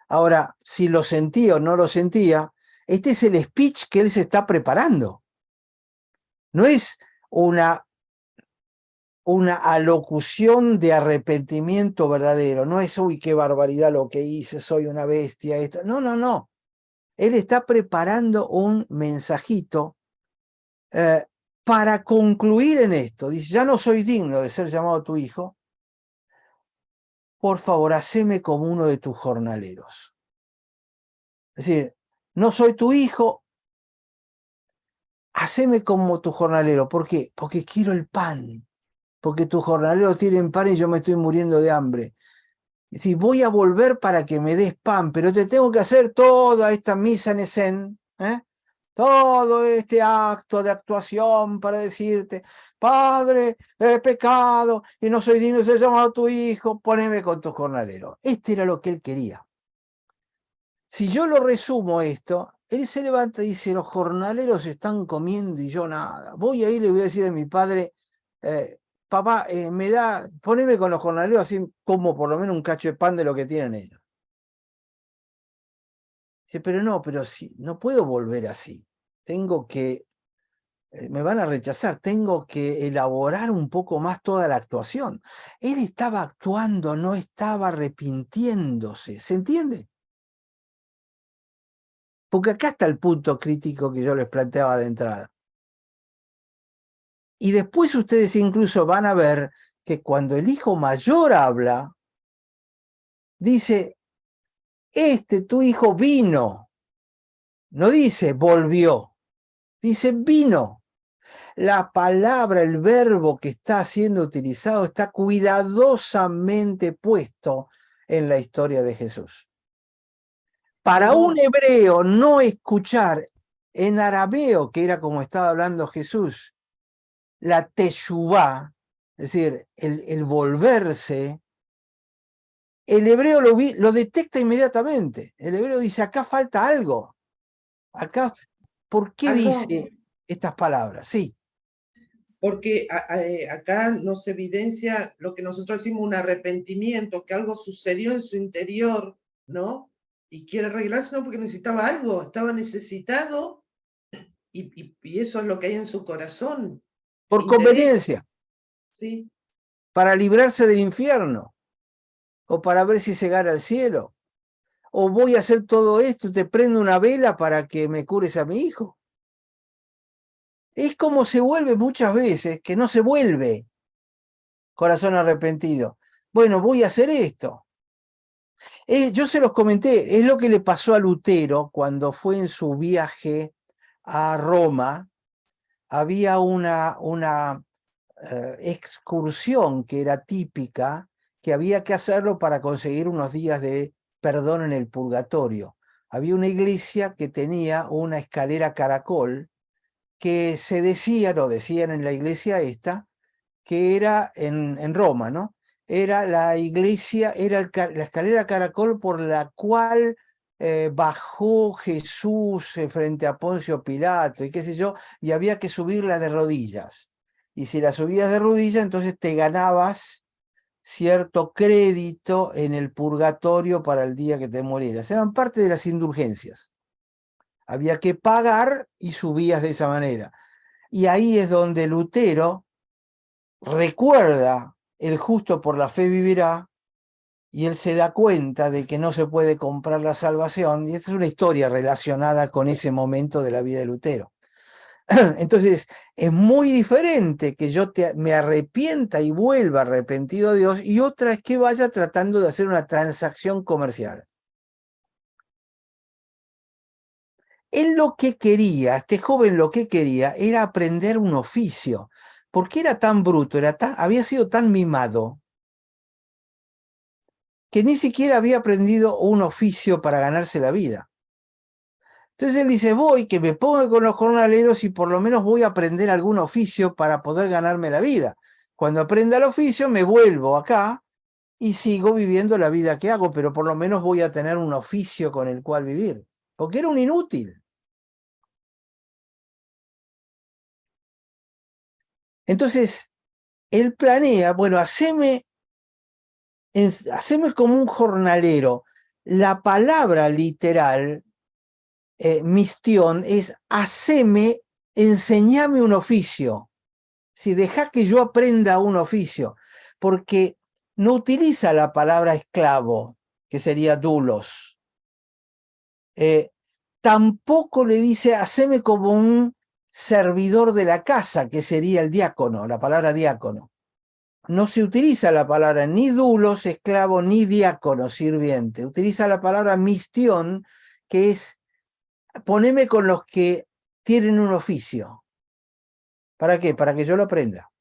Speaker 1: Ahora, si lo sentía o no lo sentía, este es el speech que él se está preparando. No es una alocución de arrepentimiento verdadero. No es, uy, qué barbaridad lo que hice, soy una bestia. Esto. No, no, no. Él está preparando un mensajito para concluir en esto. Dice, ya no soy digno de ser llamado tu hijo. Por favor, haceme como uno de tus jornaleros. Es decir, no soy tu hijo, haceme como tu jornalero. ¿Por qué? Porque quiero el pan. Porque tus jornaleros tienen pan y yo me estoy muriendo de hambre. Es decir, voy a volver para que me des pan, pero te tengo que hacer toda esta misa en escena, todo este acto de actuación para decirte, Padre, he pecado y no soy digno de ser llamado tu hijo, poneme con tu jornalero. Este era lo que él quería. Si yo lo resumo esto, él se levanta y dice, los jornaleros están comiendo y yo nada. Voy a ir y le voy a decir a mi padre, papá, poneme con los jornaleros así como por lo menos un cacho de pan de lo que tienen ellos. Dice, pero sí, no puedo volver así. Tengo que, me van a rechazar, tengo que elaborar un poco más toda la actuación. Él estaba actuando, no estaba arrepintiéndose. ¿Se entiende? Porque acá está el punto crítico que yo les planteaba de entrada. Y después ustedes incluso van a ver que cuando el hijo mayor habla, dice, tu hijo vino. No dice volvió, dice vino. La palabra, el verbo que está siendo utilizado está cuidadosamente puesto en la historia de Jesús. Para un hebreo no escuchar en arameo, que era como estaba hablando Jesús, la teshuvá, es decir, el volverse, el hebreo lo detecta inmediatamente. El hebreo dice, acá falta algo. Acá, ¿por qué dice estas palabras? Sí.
Speaker 4: porque acá nos evidencia lo que nosotros decimos un arrepentimiento, que algo sucedió en su interior, ¿no? Y quiere arreglarse, no porque necesitaba algo, estaba necesitado, y eso es lo que hay en su corazón.
Speaker 1: Por
Speaker 4: Interés,
Speaker 1: conveniencia,
Speaker 4: ¿sí?
Speaker 1: para librarse del infierno, o para ver si se gana al cielo, o voy a hacer todo esto, te prendo una vela para que me cures a mi hijo. Es como se vuelve muchas veces, que no se vuelve corazón arrepentido. Bueno, voy a hacer esto. Yo se los comenté, es lo que le pasó a Lutero cuando fue en su viaje a Roma. Había una excursión que era típica, que había que hacerlo para conseguir unos días de perdón en el purgatorio. Había una iglesia que tenía una escalera caracol que se decían, o decían en la iglesia esta, que era en Roma, ¿no? Era la iglesia, era la escalera caracol por la cual bajó Jesús frente a Poncio Pilato y qué sé yo, y había que subirla de rodillas. Y si la subías de rodillas, entonces te ganabas cierto crédito en el purgatorio para el día que te murieras. Eran parte de las indulgencias. Había que pagar y subías de esa manera. Y ahí es donde Lutero recuerda el justo por la fe vivirá, y él se da cuenta de que no se puede comprar la salvación, y esta es una historia relacionada con ese momento de la vida de Lutero. Entonces, es muy diferente que yo me arrepienta y vuelva arrepentido a Dios, y otra es que vaya tratando de hacer una transacción comercial. Él lo que quería, este joven lo que quería era aprender un oficio, porque era tan bruto, había sido tan mimado, que ni siquiera había aprendido un oficio para ganarse la vida. Entonces él dice, voy, que me ponga con los jornaleros y por lo menos voy a aprender algún oficio para poder ganarme la vida. Cuando aprenda el oficio me vuelvo acá y sigo viviendo la vida que hago, pero por lo menos voy a tener un oficio con el cual vivir, porque era un inútil. Entonces, él planea, bueno, haceme como un jornalero. La palabra literal, mistión, es haceme, enseñame un oficio. Si deja que yo aprenda un oficio, porque no utiliza la palabra esclavo, que sería doulos. Tampoco le dice, haceme como un servidor de la casa, que sería el diácono, la palabra diácono. No se utiliza la palabra ni doulos, esclavo, ni diácono, sirviente. Utiliza la palabra mistión, que es poneme con los que tienen un oficio. ¿Para qué? Para que yo lo aprenda.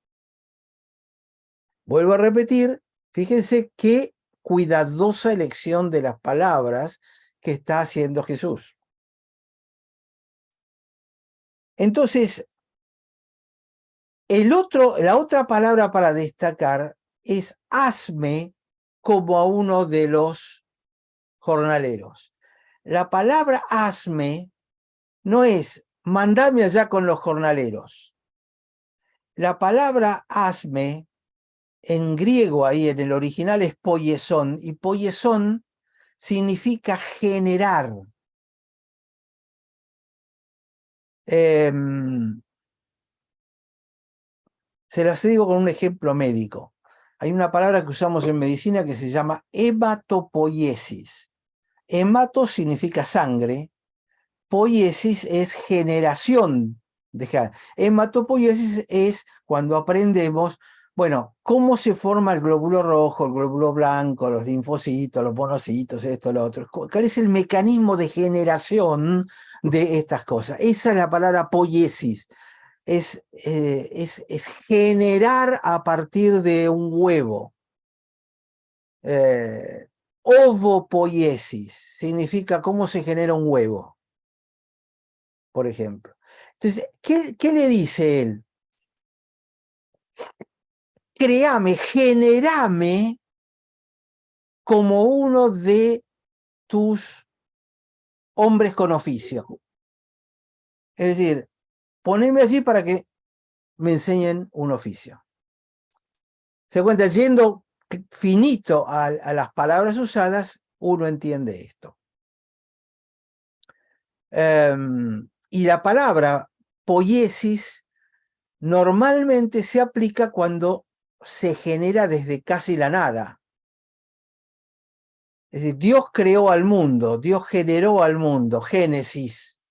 Speaker 1: Vuelvo a repetir, fíjense qué cuidadosa elección de las palabras que está haciendo Jesús. Entonces, la otra palabra para destacar es hazme como a uno de los jornaleros. La palabra hazme no es mandame allá con los jornaleros. La palabra hazme en griego ahí en el original es poiesón, y poiesón significa generar. Se las digo con un ejemplo médico. Hay una palabra que usamos en medicina que se llama hematopoiesis. Hemato significa sangre, poiesis es generación de hematopoiesis es cuando aprendemos, bueno, cómo se forma el glóbulo rojo, el glóbulo blanco, los linfocitos, los monocitos, esto, lo otro. ¿Cuál es el mecanismo de generación de estas cosas? Esa es la palabra poiesis. Es generar a partir de un huevo. Ovopoiesis significa cómo se genera un huevo, por ejemplo. Entonces, ¿qué le dice él? Créame, generame como uno de tus hombres con oficio. Es decir, poneme allí para que me enseñen un oficio. Se cuenta, yendo finito a las palabras usadas, uno entiende esto. Y la palabra poiesis normalmente se aplica cuando se genera desde casi la nada. Es decir, Dios creó al mundo, Dios generó al mundo, Génesis.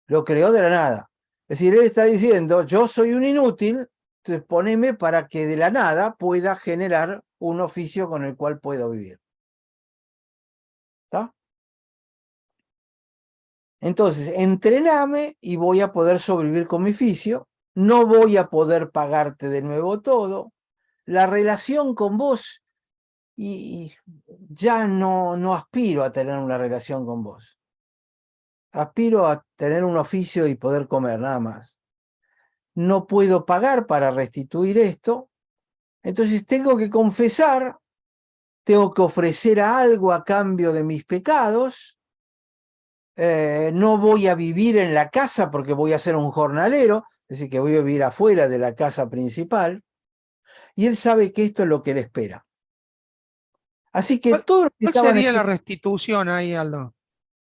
Speaker 1: Lo creó de la nada. Es decir, él está diciendo, yo soy un inútil, entonces poneme para que de la nada pueda generar un oficio con el cual puedo vivir. ¿Está? Entonces, entrename y voy a poder sobrevivir con mi oficio. No voy a poder pagarte de nuevo todo. La relación con vos, y ya no aspiro a tener una relación con vos. Aspiro a tener un oficio y poder comer, nada más. No puedo pagar para restituir esto, entonces tengo que confesar, tengo que ofrecer algo a cambio de mis pecados. No voy a vivir en la casa porque voy a ser un jornalero, es decir, que voy a vivir afuera de la casa principal, y él sabe que esto es lo que le espera. Así que todos los que
Speaker 2: ¿Cuál
Speaker 1: estaban
Speaker 2: sería la restitución ahí, Aldo?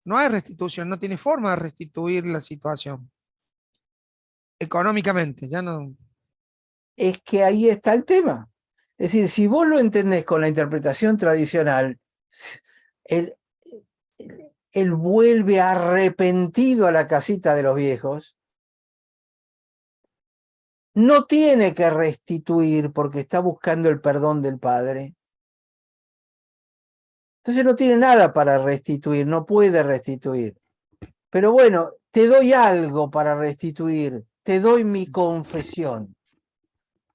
Speaker 2: No hay restitución, no tiene forma de restituir la situación. Económicamente, ya no.
Speaker 1: es que ahí está el tema. Es decir, si vos lo entendés con la interpretación tradicional, él vuelve arrepentido a la casita de los viejos, no tiene que restituir porque está buscando el perdón del Padre. Entonces no tiene nada para restituir, no puede restituir. Pero bueno, te doy algo para restituir, te doy mi confesión.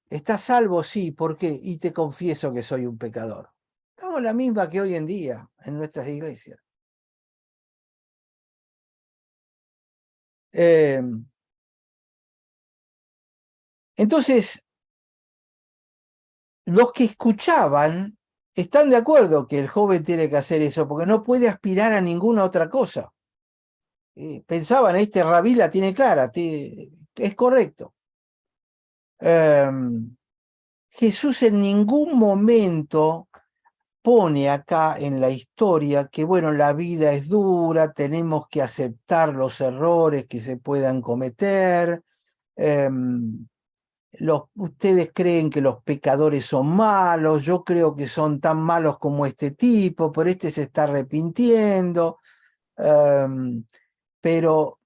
Speaker 1: ¿Estás salvo? Sí, ¿por qué? Y te confieso que soy un pecador. Estamos la misma que hoy en día en nuestras iglesias. Entonces, los que escuchaban están de acuerdo que el joven tiene que hacer eso, porque no puede aspirar a ninguna otra cosa. Pensaban, este rabí la tiene clara, es correcto. Jesús en ningún momento pone acá en la historia que, bueno, la vida es dura, tenemos que aceptar los errores que se puedan cometer. Ustedes creen que los pecadores son malos, yo creo que son tan malos como este tipo, pero este se está arrepintiendo. Pero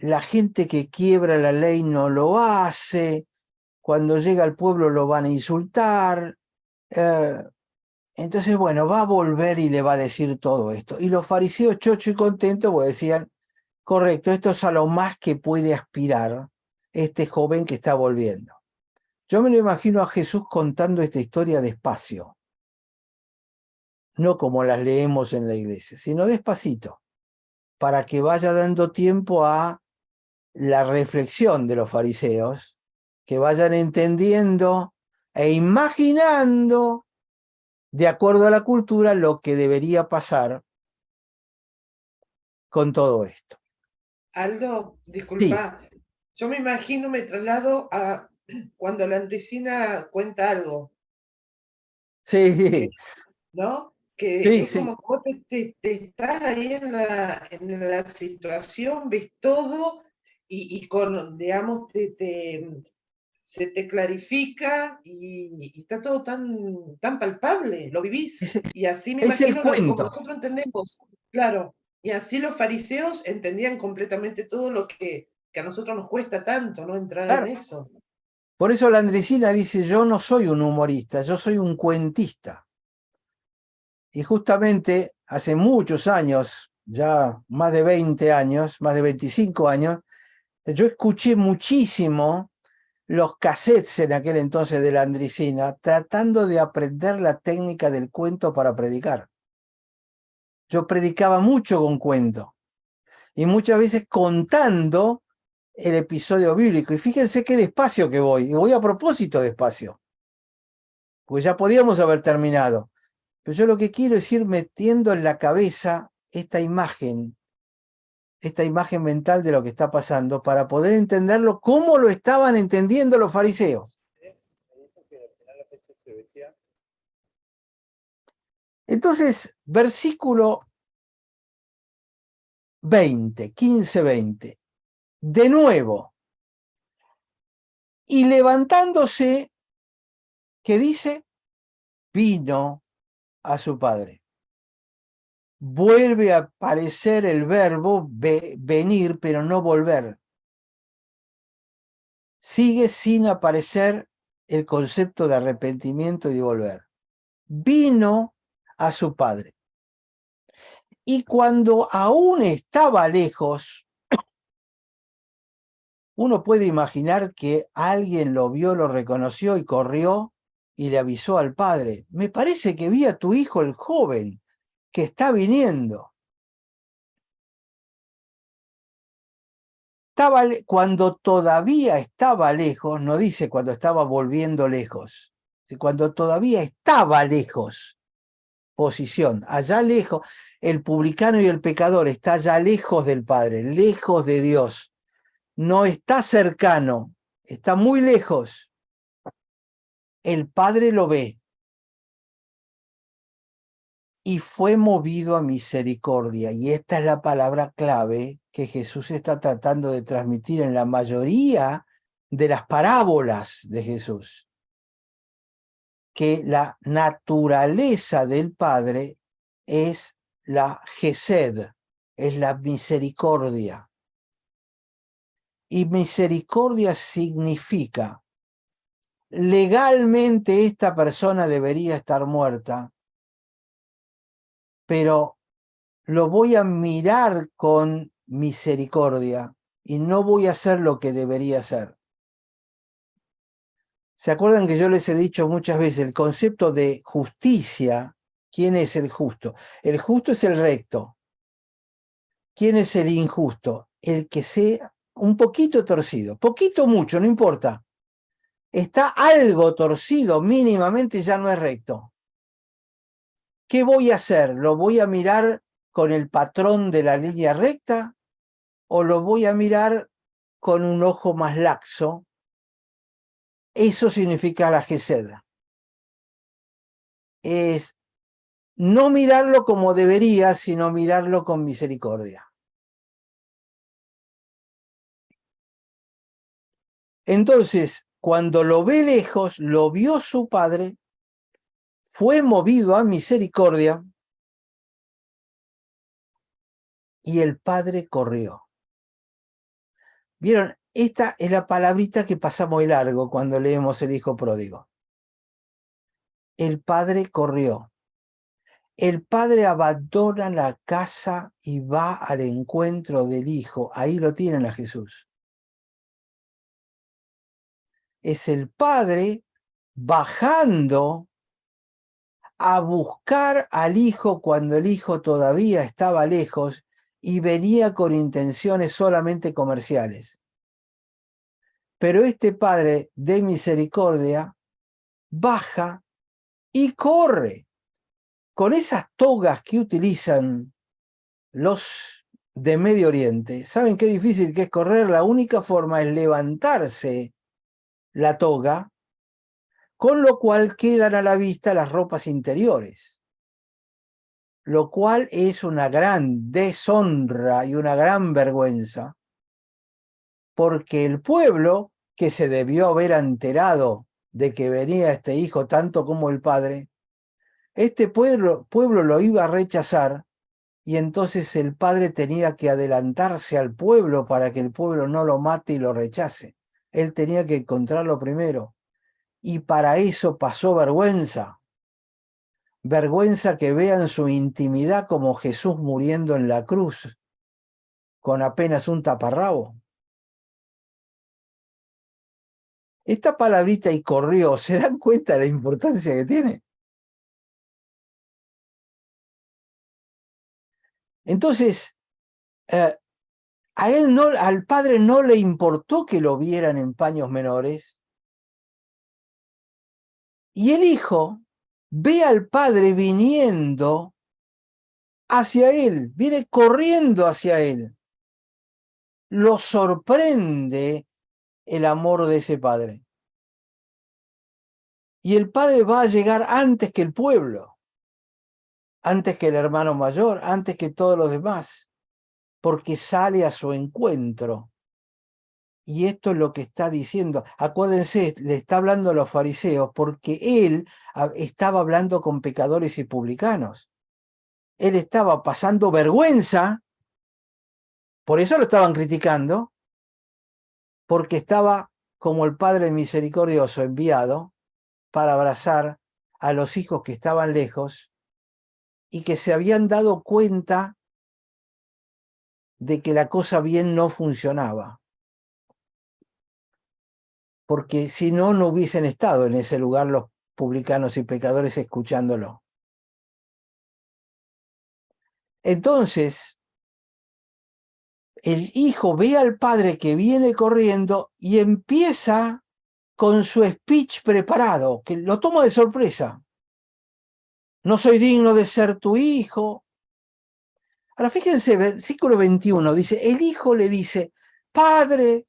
Speaker 1: la gente que quiebra la ley no lo hace, cuando llega al pueblo lo van a insultar. Entonces, bueno, va a volver y le va a decir todo esto. Y los fariseos chocho y contentos pues decían, correcto, esto es a lo más que puede aspirar este joven que está volviendo. Yo me lo imagino a Jesús contando esta historia despacio, no como las leemos en la iglesia, sino despacito, para que vaya dando tiempo a la reflexión de los fariseos, que vayan entendiendo e imaginando, de acuerdo a la cultura, lo que debería pasar con todo esto.
Speaker 4: Aldo, disculpa, yo me imagino, me traslado a cuando la Andresina cuenta algo,
Speaker 1: Sí,
Speaker 4: ¿no? Que
Speaker 1: sí,
Speaker 4: es
Speaker 1: sí.
Speaker 4: como que vos te estás ahí en la situación, ves todo y con, digamos, se te clarifica y está todo tan palpable, lo vivís. Y así me
Speaker 1: Es el
Speaker 4: imagino, como
Speaker 1: cuento.
Speaker 4: nosotros entendemos, claro. Y así los fariseos entendían completamente todo lo que a nosotros nos cuesta tanto, ¿no? Entrar en
Speaker 1: Claro.
Speaker 4: eso.
Speaker 1: Por eso la Andresina dice, yo no soy un humorista, yo soy un cuentista. Y justamente hace muchos años, ya más de 20 años, más de 25 años, yo escuché muchísimo los cassettes en aquel entonces de la Andresina, tratando de aprender la técnica del cuento para predicar. Yo predicaba mucho con cuento y muchas veces contando el episodio bíblico. Y fíjense qué despacio que voy, y voy a propósito despacio, porque ya podíamos haber terminado. Pero yo lo que quiero es ir metiendo en la cabeza esta imagen esta imagen mental de lo que está pasando para poder entenderlo como lo estaban entendiendo los fariseos. Entonces, versículo 20, 15, 20. De nuevo, y levantándose, ¿qué dice? Vino a su padre. Vuelve a aparecer el verbo venir, pero no volver. Sigue sin aparecer el concepto de arrepentimiento y de volver. Vino a su padre. Y cuando aún estaba lejos, uno puede imaginar que alguien lo vio, lo reconoció y corrió y le avisó al padre: me parece que vi a tu hijo el joven que está viniendo. Cuando todavía estaba lejos, no dice cuando estaba volviendo lejos, cuando todavía estaba lejos, posición, allá lejos, el publicano y el pecador está allá lejos del Padre, lejos de Dios, no está cercano, está muy lejos. El Padre lo ve y fue movido a misericordia, y esta es la palabra clave que Jesús está tratando de transmitir en la mayoría de las parábolas de Jesús, que la naturaleza del Padre es la Gesed, es la misericordia. Y misericordia significa, legalmente esta persona debería estar muerta, pero lo voy a mirar con misericordia y no voy a hacer lo que debería hacer. ¿Se acuerdan que yo les he dicho muchas veces el concepto de justicia? ¿Quién es el justo? El justo es el recto. ¿Quién es el injusto? El que sea un poquito torcido. Poquito, mucho, no importa. Está algo torcido, mínimamente ya no es recto. ¿Qué voy a hacer? ¿Lo voy a mirar con el patrón de la línea recta o lo voy a mirar con un ojo más laxo? Eso significa la gesed. Es no mirarlo como debería, sino mirarlo con misericordia. Entonces, cuando lo ve lejos, lo vio su padre, fue movido a misericordia y el padre corrió. ¿Vieron? Esta es la palabrita que pasa muy largo cuando leemos el hijo pródigo. El padre corrió. El padre abandona la casa y va al encuentro del hijo. Ahí lo tienen a Jesús. Es el padre bajando a buscar al hijo cuando el hijo todavía estaba lejos y venía con intenciones solamente comerciales. Pero este padre de misericordia baja y corre con esas togas que utilizan los de Medio Oriente. ¿Saben qué difícil que es correr? La única forma es levantarse la toga, con lo cual quedan a la vista las ropas interiores, lo cual es una gran deshonra y una gran vergüenza, porque el pueblo, que se debió haber enterado de que venía este hijo tanto como el padre, este pueblo lo iba a rechazar, y entonces el padre tenía que adelantarse al pueblo para que el pueblo no lo mate y lo rechace. Él tenía que encontrarlo primero. Y para eso pasó vergüenza. Vergüenza que vean su intimidad como Jesús muriendo en la cruz, con apenas un taparrabo. Esta palabrita "y corrió", ¿se dan cuenta de la importancia que tiene? Entonces, al padre no le importó que lo vieran en paños menores. Y el hijo ve al padre viniendo hacia él, viene corriendo hacia él. lo sorprende el amor de ese padre. Y el padre va a llegar antes que el pueblo, antes que el hermano mayor, antes que todos los demás, porque sale a su encuentro. Y esto es lo que está diciendo. Acuérdense, le está hablando a los fariseos porque él estaba hablando con pecadores y publicanos. Él estaba pasando vergüenza, por eso lo estaban criticando, porque estaba como el Padre misericordioso enviado para abrazar a los hijos que estaban lejos y que se habían dado cuenta de que la cosa bien no funcionaba. Porque si no, no hubiesen estado en ese lugar los publicanos y pecadores escuchándolo. Entonces, el hijo ve al padre que viene corriendo y empieza con su speech preparado, que lo toma de sorpresa. No soy digno de ser tu hijo. Ahora fíjense, versículo 21, dice, el hijo le dice, Padre,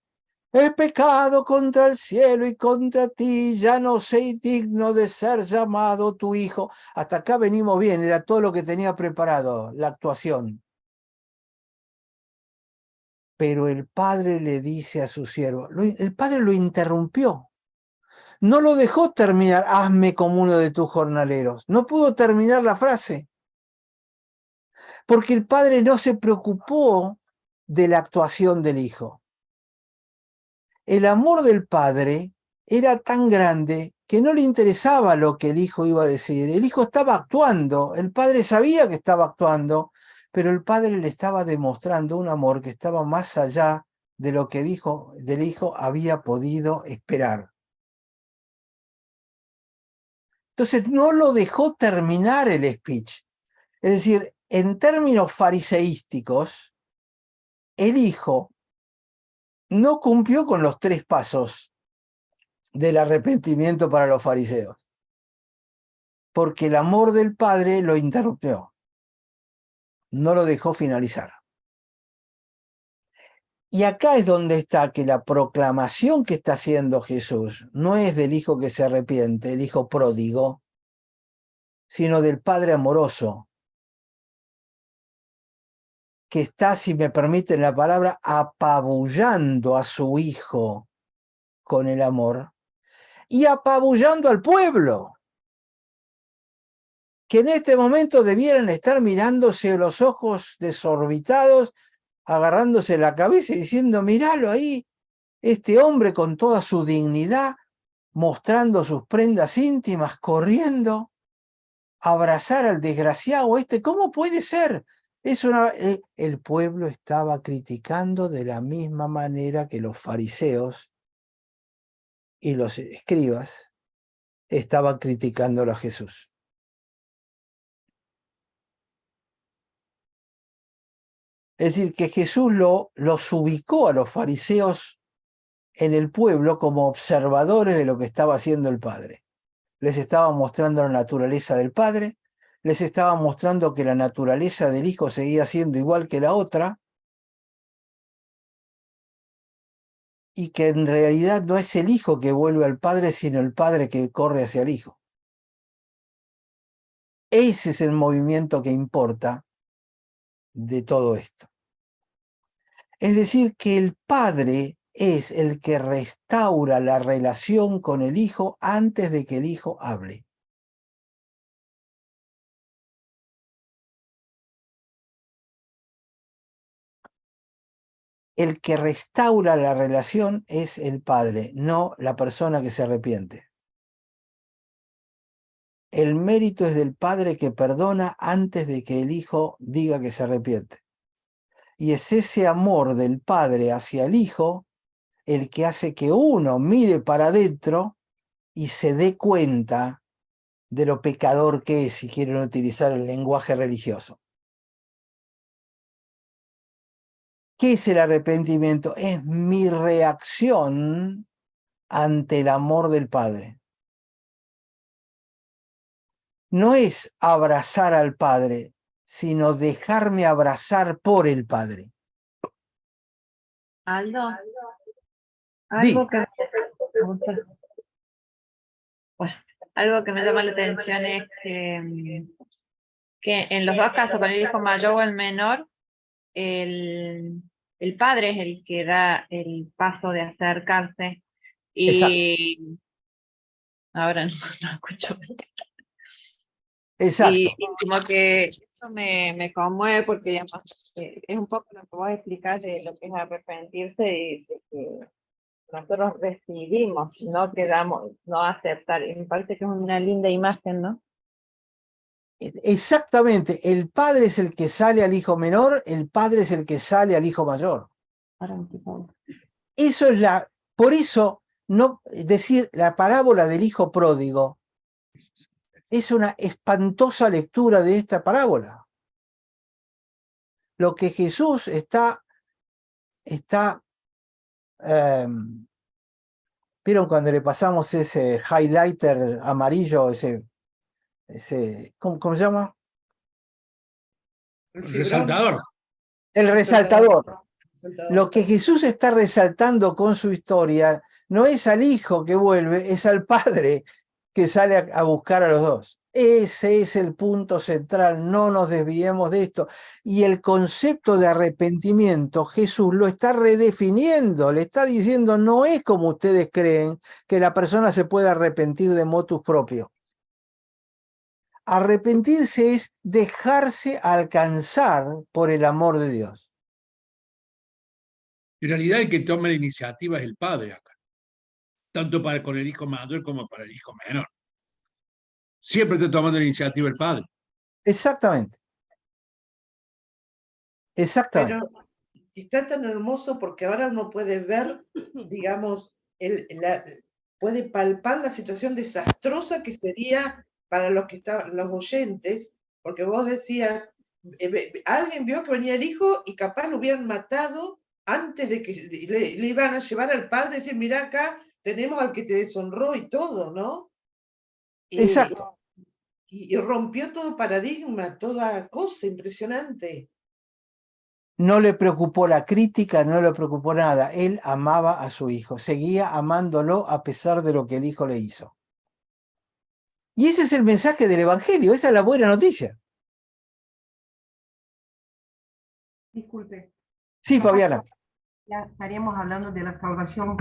Speaker 1: he pecado contra el cielo y contra ti, ya no soy digno de ser llamado tu hijo. Hasta acá venimos bien, era todo lo que tenía preparado, la actuación. Pero el padre le dice a su siervo, el padre lo interrumpió. No lo dejó terminar, hazme como uno de tus jornaleros. No pudo terminar la frase. Porque el padre no se preocupó de la actuación del hijo. El amor del padre era tan grande que no le interesaba lo que el hijo iba a decir. El hijo estaba actuando, el padre sabía que estaba actuando, pero el padre le estaba demostrando un amor que estaba más allá de lo que del hijo había podido esperar. Entonces no lo dejó terminar el speech. Es decir, en términos fariseísticos, el hijo no cumplió con los 3 pasos del arrepentimiento para los fariseos, porque el amor del padre lo interrumpió, no lo dejó finalizar. Y acá es donde está que la proclamación que está haciendo Jesús no es del hijo que se arrepiente, el hijo pródigo, sino del padre amoroso, que está, si me permiten la palabra, apabullando a su hijo con el amor y apabullando al pueblo, que en este momento debieran estar mirándose los ojos desorbitados, agarrándose la cabeza y diciendo, míralo ahí, este hombre con toda su dignidad, mostrando sus prendas íntimas, corriendo, a abrazar al desgraciado este, ¿cómo puede ser? El pueblo estaba criticando de la misma manera que los fariseos y los escribas estaban criticándolo a Jesús. Es decir, que Jesús los ubicó a los fariseos en el pueblo como observadores de lo que estaba haciendo el Padre. Les estaba mostrando la naturaleza del Padre, les estaba mostrando que la naturaleza del Hijo seguía siendo igual que la otra, y que en realidad no es el Hijo que vuelve al Padre, sino el Padre que corre hacia el Hijo. Ese es el movimiento que importa de todo esto. Es decir, que el Padre es el que restaura la relación con el Hijo antes de que el Hijo hable. El que restaura la relación es el Padre, no la persona que se arrepiente. El mérito es del Padre que perdona antes de que el Hijo diga que se arrepiente. Y es ese amor del Padre hacia el Hijo el que hace que uno mire para adentro y se dé cuenta de lo pecador que es, si quieren utilizar el lenguaje religioso. ¿Qué es el arrepentimiento? Es mi reacción ante el amor del Padre. No es abrazar al Padre, sino dejarme abrazar por el Padre.
Speaker 6: Aldo,
Speaker 1: Di.
Speaker 6: algo que bueno, algo que me llama la atención es que en los dos casos, con el hijo mayor o el menor, el padre es el que da el paso de acercarse.
Speaker 1: Exacto.
Speaker 6: Y ahora no escucho.
Speaker 1: Exacto.
Speaker 6: Y como que eso me conmueve porque digamos, es un poco lo que vos explicás de lo que es arrepentirse y de que nosotros decidimos, no quedamos, no aceptar. Y me parece que es una linda imagen, ¿no?
Speaker 1: Exactamente. El padre es el que sale al hijo menor, el padre es el que sale al hijo mayor. Eso es por eso, no decir la parábola del hijo pródigo es una espantosa lectura de esta parábola. Lo que Jesús está ¿vieron cuando le pasamos ese highlighter amarillo, ¿cómo se llama?
Speaker 4: El
Speaker 3: Resaltador.
Speaker 1: El resaltador.
Speaker 4: Resaltador.
Speaker 1: Lo que Jesús está resaltando con su historia no es al hijo que vuelve, es al padre que sale a buscar a los dos. Ese es el punto central, no nos desviemos de esto. Y el concepto de arrepentimiento, Jesús lo está redefiniendo, le está diciendo, no es como ustedes creen que la persona se puede arrepentir de motus propio. Arrepentirse es dejarse alcanzar por el amor de Dios.
Speaker 3: En realidad el que toma la iniciativa es el padre acá, tanto con el hijo mayor como para el hijo menor. Siempre está tomando la iniciativa el padre.
Speaker 1: Exactamente. Exactamente.
Speaker 4: Pero está tan hermoso porque ahora uno puede ver, digamos, puede palpar la situación desastrosa que sería para los que estaban, los oyentes, porque vos decías, alguien vio que venía el hijo y capaz lo hubieran matado antes de que le iban a llevar al padre y decir, mira acá, tenemos al que te deshonró y todo, ¿no?
Speaker 1: Exacto.
Speaker 4: Y rompió todo paradigma, toda cosa impresionante.
Speaker 1: No le preocupó la crítica, no le preocupó nada. Él amaba a su hijo, seguía amándolo a pesar de lo que el hijo le hizo. Y ese es el mensaje del Evangelio, esa es la buena noticia.
Speaker 7: Disculpe.
Speaker 1: Sí, Fabiana.
Speaker 7: Ya estaríamos hablando de la salvación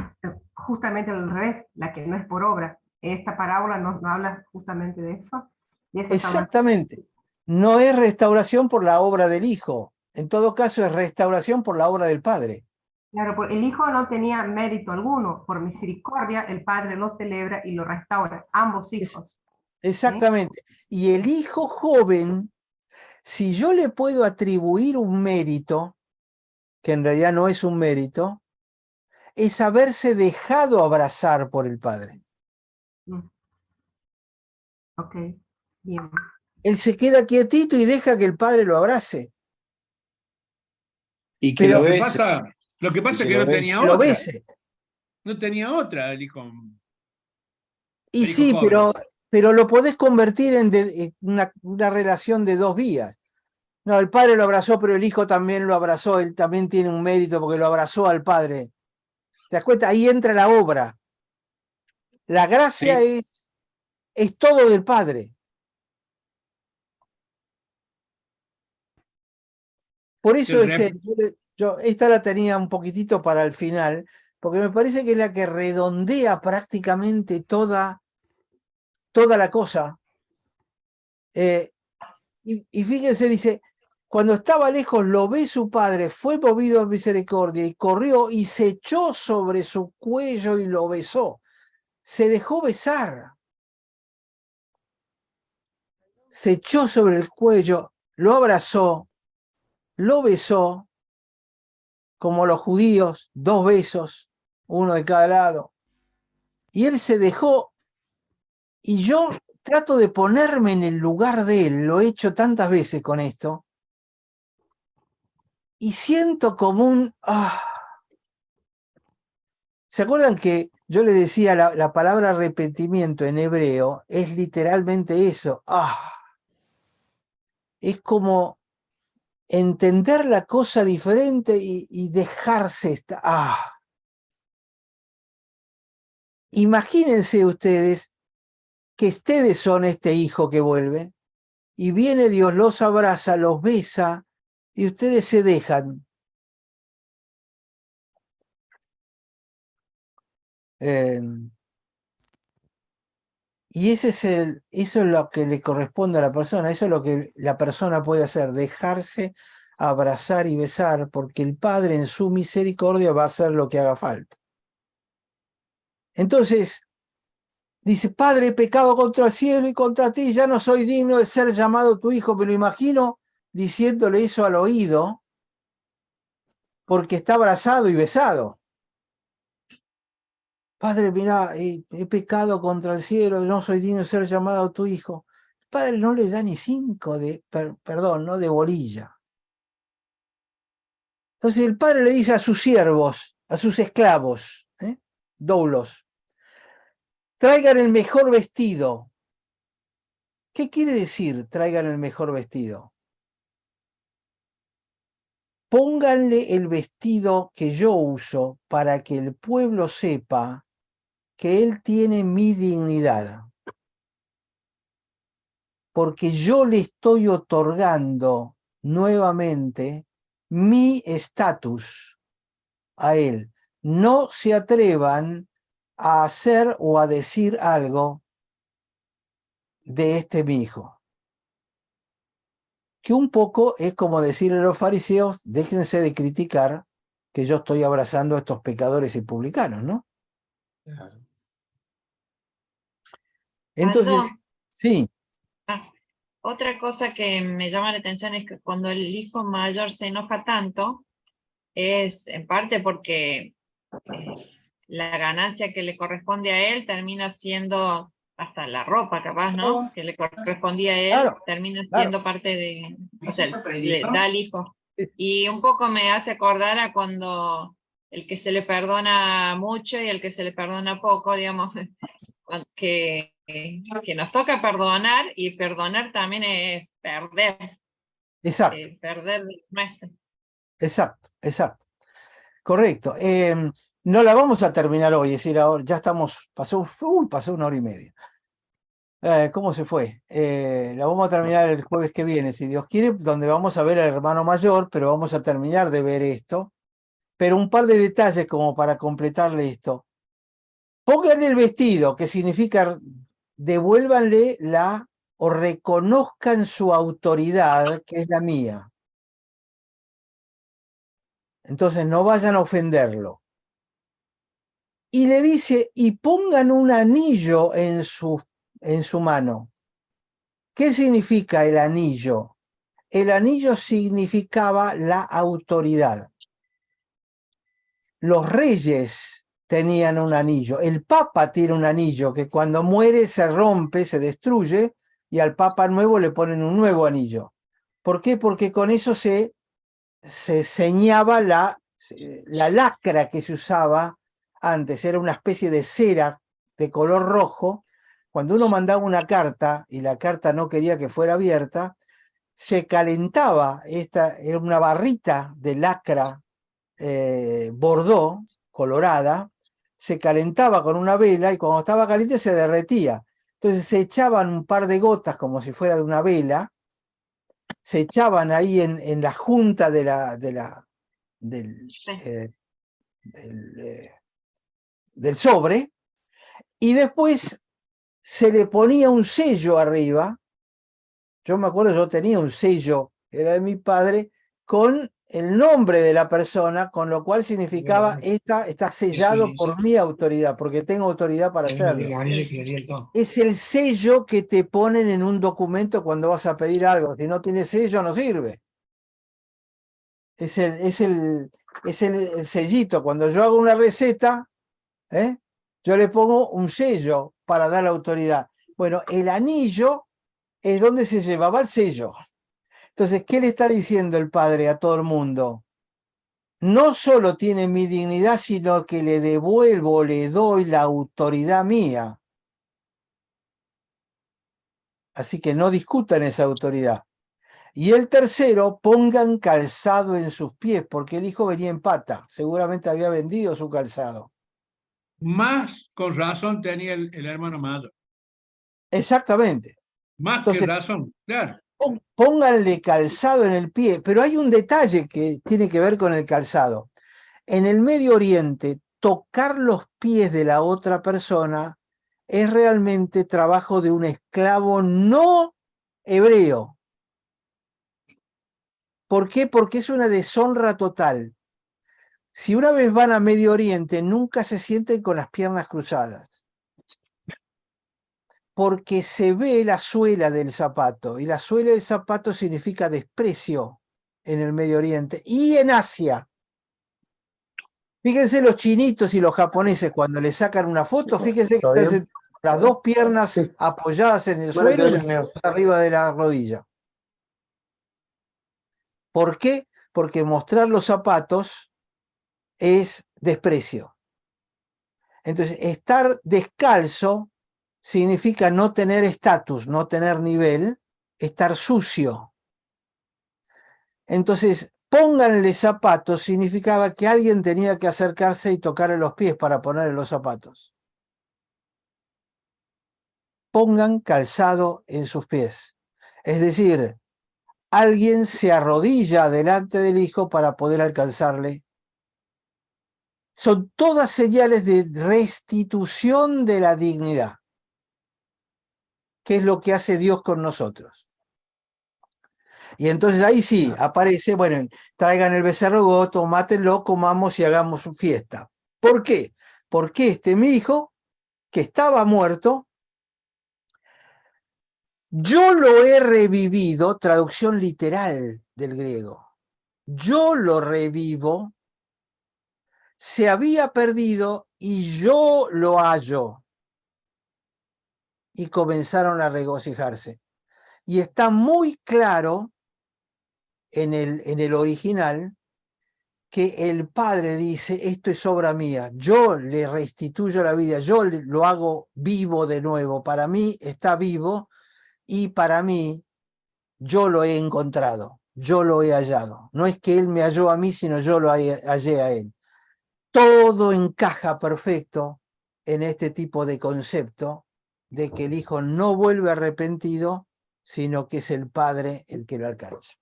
Speaker 7: justamente al revés, la que no es por obra. Esta parábola nos habla justamente de eso. De esa
Speaker 1: Exactamente. No es restauración por la obra del hijo. En todo caso es restauración por la obra del padre.
Speaker 7: Claro, pues el hijo no tenía mérito alguno. Por misericordia, el padre lo celebra y lo restaura. Ambos hijos.
Speaker 1: Exactamente. Y el hijo joven, si yo le puedo atribuir un mérito, que en realidad no es un mérito, es haberse dejado abrazar por el padre.
Speaker 7: Ok, bien.
Speaker 1: Él se queda quietito y deja que el padre lo abrace.
Speaker 5: Y que
Speaker 1: Pero
Speaker 5: lo
Speaker 3: Lo que
Speaker 5: ves.
Speaker 3: pasa, lo que pasa es que
Speaker 5: lo
Speaker 3: no
Speaker 5: ves.
Speaker 3: tenía
Speaker 1: lo
Speaker 3: otra.
Speaker 1: bese.
Speaker 3: No tenía otra el hijo.
Speaker 1: Y
Speaker 3: El hijo
Speaker 1: sí,
Speaker 3: joven.
Speaker 1: pero lo podés convertir en una relación de dos vías. No, el padre lo abrazó, pero el hijo también lo abrazó. Él también tiene un mérito porque lo abrazó al padre. ¿Te das cuenta? Ahí entra la obra. La gracia
Speaker 3: Sí.
Speaker 1: es todo del padre. Por eso esta la tenía un poquitito para el final, porque me parece que es la que redondea prácticamente toda la cosa. Y fíjense, dice, cuando estaba lejos lo ve su padre, fue movido a misericordia y corrió y se echó sobre su cuello y lo besó. Se dejó besar. Se echó sobre el cuello, lo abrazó, lo besó, como los judíos, 2 besos, uno de cada lado. Y él se dejó, y yo trato de ponerme en el lugar de él, lo he hecho tantas veces con esto, y siento como un... ¿Se acuerdan que yo les decía la palabra arrepentimiento en hebreo es literalmente eso? Es como entender la cosa diferente y dejarse estar. Imagínense ustedes que ustedes son este hijo que vuelve y viene Dios, los abraza, los besa y ustedes se dejan. Y eso es lo que le corresponde a la persona, eso es lo que la persona puede hacer, dejarse abrazar y besar, porque el Padre en su misericordia va a hacer lo que haga falta. Entonces, dice, Padre, he pecado contra el cielo y contra ti, ya no soy digno de ser llamado tu hijo. Me lo imagino diciéndole eso al oído, porque está abrazado y besado. Padre, mirá, he pecado contra el cielo, no soy digno de ser llamado tu hijo. El Padre no le da ni 5 de, perdón, no de bolilla. Entonces el Padre le dice a sus siervos, a sus esclavos, doulos, traigan el mejor vestido. ¿Qué quiere decir traigan el mejor vestido? Pónganle el vestido que yo uso para que el pueblo sepa que él tiene mi dignidad. Porque yo le estoy otorgando nuevamente mi estatus a él. No se atrevan a hacer o a decir algo de este mi hijo. Que un poco es como decirle a los fariseos, déjense de criticar que yo estoy abrazando a estos pecadores y publicanos, ¿no?
Speaker 5: Claro.
Speaker 1: Entonces,
Speaker 6: Aldo,
Speaker 1: sí,
Speaker 6: otra cosa que me llama la atención es que cuando el hijo mayor se enoja tanto, es en parte porque la ganancia que le corresponde a él termina siendo hasta la ropa, capaz, ¿no? Que le correspondía a él,
Speaker 1: claro,
Speaker 6: termina
Speaker 1: claro.
Speaker 6: siendo parte de, o sea, le da al hijo. Y un poco me hace acordar a cuando el que se le perdona mucho y el que se le perdona poco, digamos, que nos toca perdonar, y perdonar también es perder,
Speaker 1: Exacto,
Speaker 6: perder nuestro.
Speaker 1: exacto, exacto. Correcto. No la vamos a terminar hoy, es decir, ahora ya estamos, pasó 1 hora y media. ¿Cómo se fue? La vamos a terminar el jueves que viene, si Dios quiere, donde vamos a ver al hermano mayor, pero vamos a terminar de ver esto. Pero un par de detalles como para completarle esto. Pónganle el vestido, que significa devuélvanle o reconozcan su autoridad, que es la mía. Entonces no vayan a ofenderlo. Y le dice, y pongan un anillo en su mano. ¿Qué significa el anillo? El anillo significaba la autoridad. Los reyes tenían un anillo. El Papa tiene un anillo que cuando muere se rompe, se destruye, y al Papa nuevo le ponen un nuevo anillo. ¿Por qué? Porque con eso se ceñaba la lacra que se usaba antes. Era una especie de cera de color rojo. Cuando uno mandaba una carta y la carta no quería que fuera abierta, se calentaba, era una barrita de lacra bordó, colorada, se calentaba con una vela y cuando estaba caliente se derretía. Entonces se echaban un par de gotas como si fuera de una vela, se echaban ahí en la junta del, del sobre, y después se le ponía un sello arriba. Yo me acuerdo, yo tenía un sello, era de mi padre, con el nombre de la persona, con lo cual significaba está sellado por mi autoridad, porque tengo autoridad para hacerlo. Es el sello que te ponen en un documento cuando vas a pedir algo. Si no tiene sello, no sirve. Es el sellito. Cuando yo hago una receta, yo le pongo un sello para dar la autoridad. Bueno, el anillo es donde se llevaba el sello. Entonces, ¿qué le está diciendo el Padre a todo el mundo? No solo tiene mi dignidad, sino que le devuelvo, le doy la autoridad mía. Así que no discutan esa autoridad. Y el tercero, pongan calzado en sus pies, porque el hijo venía en pata, seguramente había vendido su calzado.
Speaker 8: Más con razón tenía el hermano mayor.
Speaker 1: Exactamente.
Speaker 8: Más
Speaker 1: Entonces,
Speaker 8: que razón, claro.
Speaker 1: pónganle calzado en el pie, pero hay un detalle que tiene que ver con el calzado. En el Medio Oriente, tocar los pies de la otra persona es realmente trabajo de un esclavo no hebreo. ¿Por qué? Porque es una deshonra total. Si una vez van a Medio Oriente, nunca se sienten con las piernas cruzadas, porque se ve la suela del zapato, y la suela del zapato significa desprecio en el Medio Oriente y en Asia. Fíjense los chinitos y los japoneses cuando le sacan una foto, fíjense que están las dos piernas apoyadas en el suelo y las dos arriba de la rodilla. ¿Por qué? Porque mostrar los zapatos es desprecio. Entonces, estar descalzo significa no tener estatus, no tener nivel, estar sucio. Entonces, pónganle zapatos significaba que alguien tenía que acercarse y tocarle los pies para ponerle los zapatos. Pongan calzado en sus pies. Es decir, alguien se arrodilla delante del hijo para poder alcanzarle. Son todas señales de restitución de la dignidad, que es lo que hace Dios con nosotros. Y entonces ahí sí, aparece, bueno, traigan el becerro goto, mátenlo, comamos y hagamos su fiesta. ¿Por qué? Porque mi hijo, que estaba muerto, yo lo he revivido, traducción literal del griego. Yo lo revivo, se había perdido y yo lo hallo. Y comenzaron a regocijarse. Y está muy claro en el original que el padre dice, esto es obra mía, yo le restituyo la vida, yo lo hago vivo de nuevo, para mí está vivo y para mí yo lo he encontrado, yo lo he hallado. No es que él me halló a mí, sino yo lo hallé a él. Todo encaja perfecto en este tipo de concepto de que el hijo no vuelve arrepentido, sino que es el padre el que lo alcanza.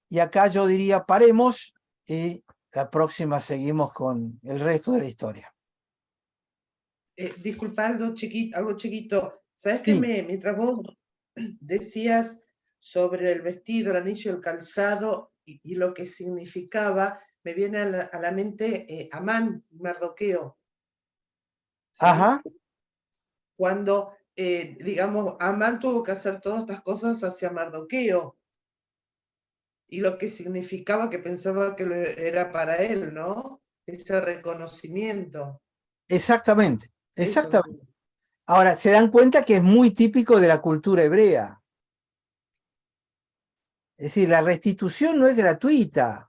Speaker 1: Y acá yo diría, paremos y la próxima seguimos con el resto de la historia.
Speaker 4: Disculpa, algo chiquito. ¿Sabes qué?
Speaker 1: Sí.
Speaker 4: Mientras vos decías sobre el vestido, el anillo, el calzado y lo que significaba, me viene a la mente Amán, Mardoqueo. ¿Sí?
Speaker 1: Ajá.
Speaker 4: Cuando, digamos, Amán tuvo que hacer todas estas cosas hacia Mardoqueo. Y lo que significaba que pensaba que era para él, ¿no? Ese reconocimiento.
Speaker 1: Exactamente, exactamente.
Speaker 4: Eso.
Speaker 1: Ahora, se dan cuenta que es muy típico de la cultura hebrea. Es decir, la restitución no es gratuita.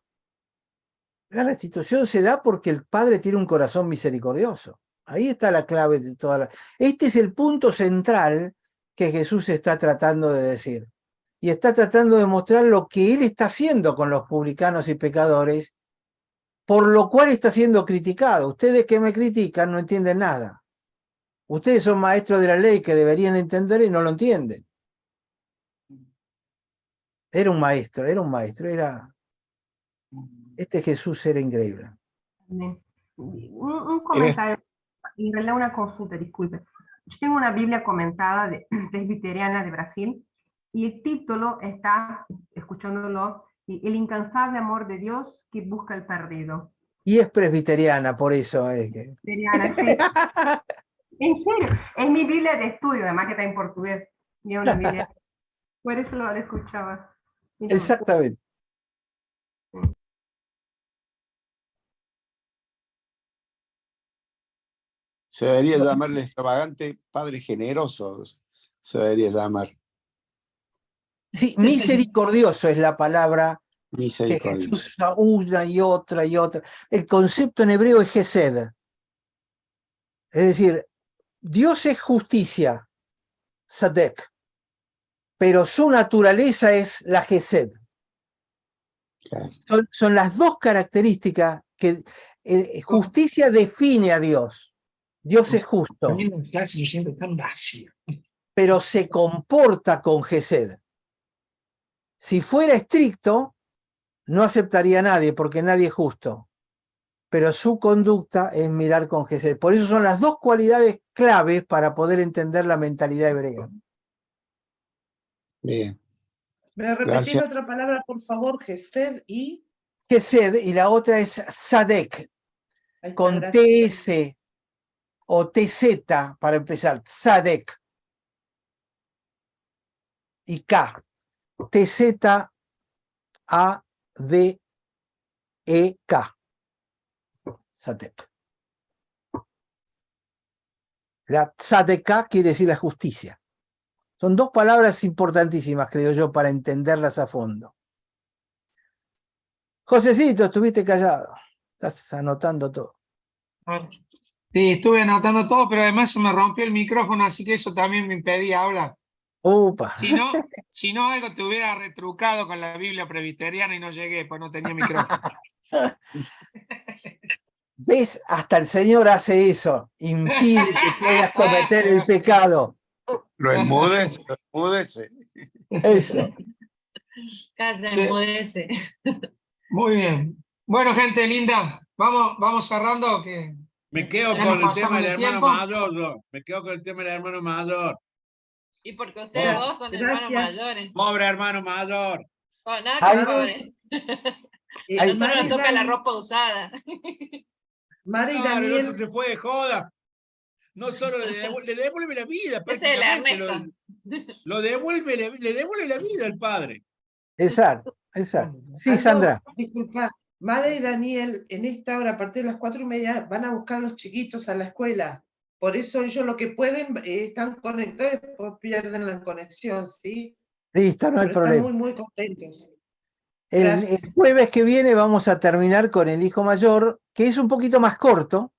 Speaker 1: La restitución se da porque el Padre tiene un corazón misericordioso. Ahí está la clave de toda la... Este es el punto central que Jesús está tratando de decir. Y está tratando de mostrar lo que Él está haciendo con los publicanos y pecadores, por lo cual está siendo criticado. Ustedes que me critican no entienden nada. Ustedes son maestros de la ley que deberían entender y no lo entienden. Era un maestro, este Jesús era increíble.
Speaker 7: Un comentario, en realidad una consulta, disculpe. Yo tengo una Biblia comentada presbiteriana de Brasil y el título está, escuchándolo, El incansable amor de Dios que busca el perdido.
Speaker 1: Y es presbiteriana, por eso es que...
Speaker 7: Presbiteriana, sí. En serio, es mi Biblia de estudio, además que está en portugués. Y una Biblia. Por eso lo escuchaba.
Speaker 1: Exactamente.
Speaker 5: Se debería llamarle extravagante Padre Generoso, se debería llamar.
Speaker 1: Sí, misericordioso es la palabra que
Speaker 5: Misericordia.
Speaker 1: Jesús usa una y otra y otra. El concepto en hebreo es Gesed. Es decir, Dios es justicia, Sadek, pero su naturaleza es la Gesed.
Speaker 5: Claro.
Speaker 1: Son las dos características que justicia define a Dios. Dios es justo,
Speaker 2: Poniendo en clase, yo siento tan vacío.
Speaker 1: pero se comporta con Gesed. Si fuera estricto, no aceptaría a nadie, porque nadie es justo. Pero su conducta es mirar con Gesed. Por eso son las dos cualidades claves para poder entender la mentalidad hebrea.
Speaker 5: Bien,
Speaker 4: ¿Me repetís
Speaker 5: gracias.
Speaker 4: la otra palabra, por favor? Gesed y...
Speaker 1: Gesed, y la otra es Sadek,
Speaker 4: Ahí está,
Speaker 1: con
Speaker 4: gracias.
Speaker 1: TS o TZ para empezar. Sadek y K. TZADEK. Sadek. La tzadekah quiere decir la justicia. Son dos palabras importantísimas, creo yo, para entenderlas a fondo. Josecito, estuviste callado. Estás anotando todo.
Speaker 2: Bueno, sí, estuve anotando todo, pero además se me rompió el micrófono, así que eso también me impedía hablar.
Speaker 1: Upa.
Speaker 2: Si no algo te hubiera retrucado con la Biblia presbiteriana y no llegué, pues no tenía micrófono.
Speaker 1: ¿Ves? Hasta el Señor hace eso. Impide que puedas cometer el pecado.
Speaker 5: Lo enmudece.
Speaker 1: Eso.
Speaker 6: Cállate,
Speaker 2: Sí.
Speaker 6: enmudece.
Speaker 2: Muy bien. Bueno, gente linda, vamos cerrando que
Speaker 8: Me quedo
Speaker 2: ya
Speaker 8: con
Speaker 2: nos
Speaker 8: el tema
Speaker 2: pasamos
Speaker 8: del
Speaker 2: de
Speaker 8: hermano
Speaker 2: tiempo.
Speaker 8: mayor, yo. Me quedo con el tema del hermano mayor.
Speaker 6: Y porque ustedes
Speaker 4: Gra-
Speaker 6: dos son hermanos
Speaker 4: gracias.
Speaker 6: mayores.
Speaker 8: Pobre hermano mayor.
Speaker 6: Oh, nada
Speaker 1: Ay,
Speaker 6: que pobre. A
Speaker 1: Ay,
Speaker 6: nosotros
Speaker 4: Mari
Speaker 6: nos
Speaker 4: y
Speaker 6: toca la
Speaker 4: Dani,
Speaker 6: ropa usada.
Speaker 4: Mari y
Speaker 8: Claro, el otro
Speaker 4: Daniel,
Speaker 8: se fue de joda. No solo le devuelve la vida,
Speaker 6: Ese es el
Speaker 8: prácticamente.
Speaker 6: Ernesto.
Speaker 8: Lo devuelve, le devuelve la vida al padre.
Speaker 1: exacto, exacto. Sí,
Speaker 4: Aldo,
Speaker 1: Sandra.
Speaker 4: disculpa, Mari y Daniel en esta hora, a partir de las 4:30, van a buscar a los chiquitos a la escuela. Por eso ellos lo que pueden, están conectados y después pierden la conexión, ¿sí?
Speaker 1: Listo, no hay
Speaker 4: Pero están
Speaker 1: problema.
Speaker 4: muy contentos.
Speaker 1: El
Speaker 4: Gracias.
Speaker 1: jueves que viene vamos a terminar con el hijo mayor, que es un poquito más corto.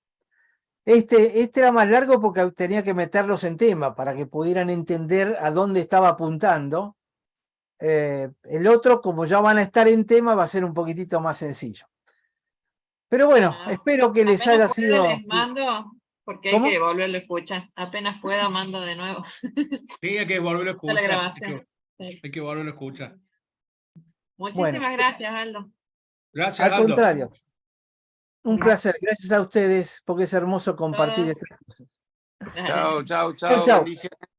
Speaker 1: Este era más largo porque tenía que meterlos en tema para que pudieran entender a dónde estaba apuntando. El otro, como ya van a estar en tema, va a ser un poquitito más sencillo. Pero bueno,
Speaker 6: Ah,
Speaker 1: espero que les
Speaker 6: apenas
Speaker 1: haya
Speaker 6: pueda
Speaker 1: sido...
Speaker 6: les mando, porque hay
Speaker 1: ¿Cómo?
Speaker 6: que volverlo a escuchar. Apenas pueda mando de nuevo.
Speaker 8: Sí, hay que volverlo a
Speaker 6: La
Speaker 8: escuchar.
Speaker 6: grabación. Sí.
Speaker 8: Hay que volverlo a escuchar.
Speaker 6: Muchísimas
Speaker 1: Bueno,
Speaker 6: gracias, Aldo.
Speaker 8: Gracias,
Speaker 1: al
Speaker 8: Aldo.
Speaker 1: contrario, un
Speaker 7: Gracias.
Speaker 1: placer. Gracias a ustedes porque es hermoso compartir
Speaker 6: Todos.
Speaker 1: estas cosas.
Speaker 6: Dale.
Speaker 5: Chao, chao,
Speaker 1: Chau,
Speaker 5: chao.
Speaker 1: chau.
Speaker 5: Bendiciones.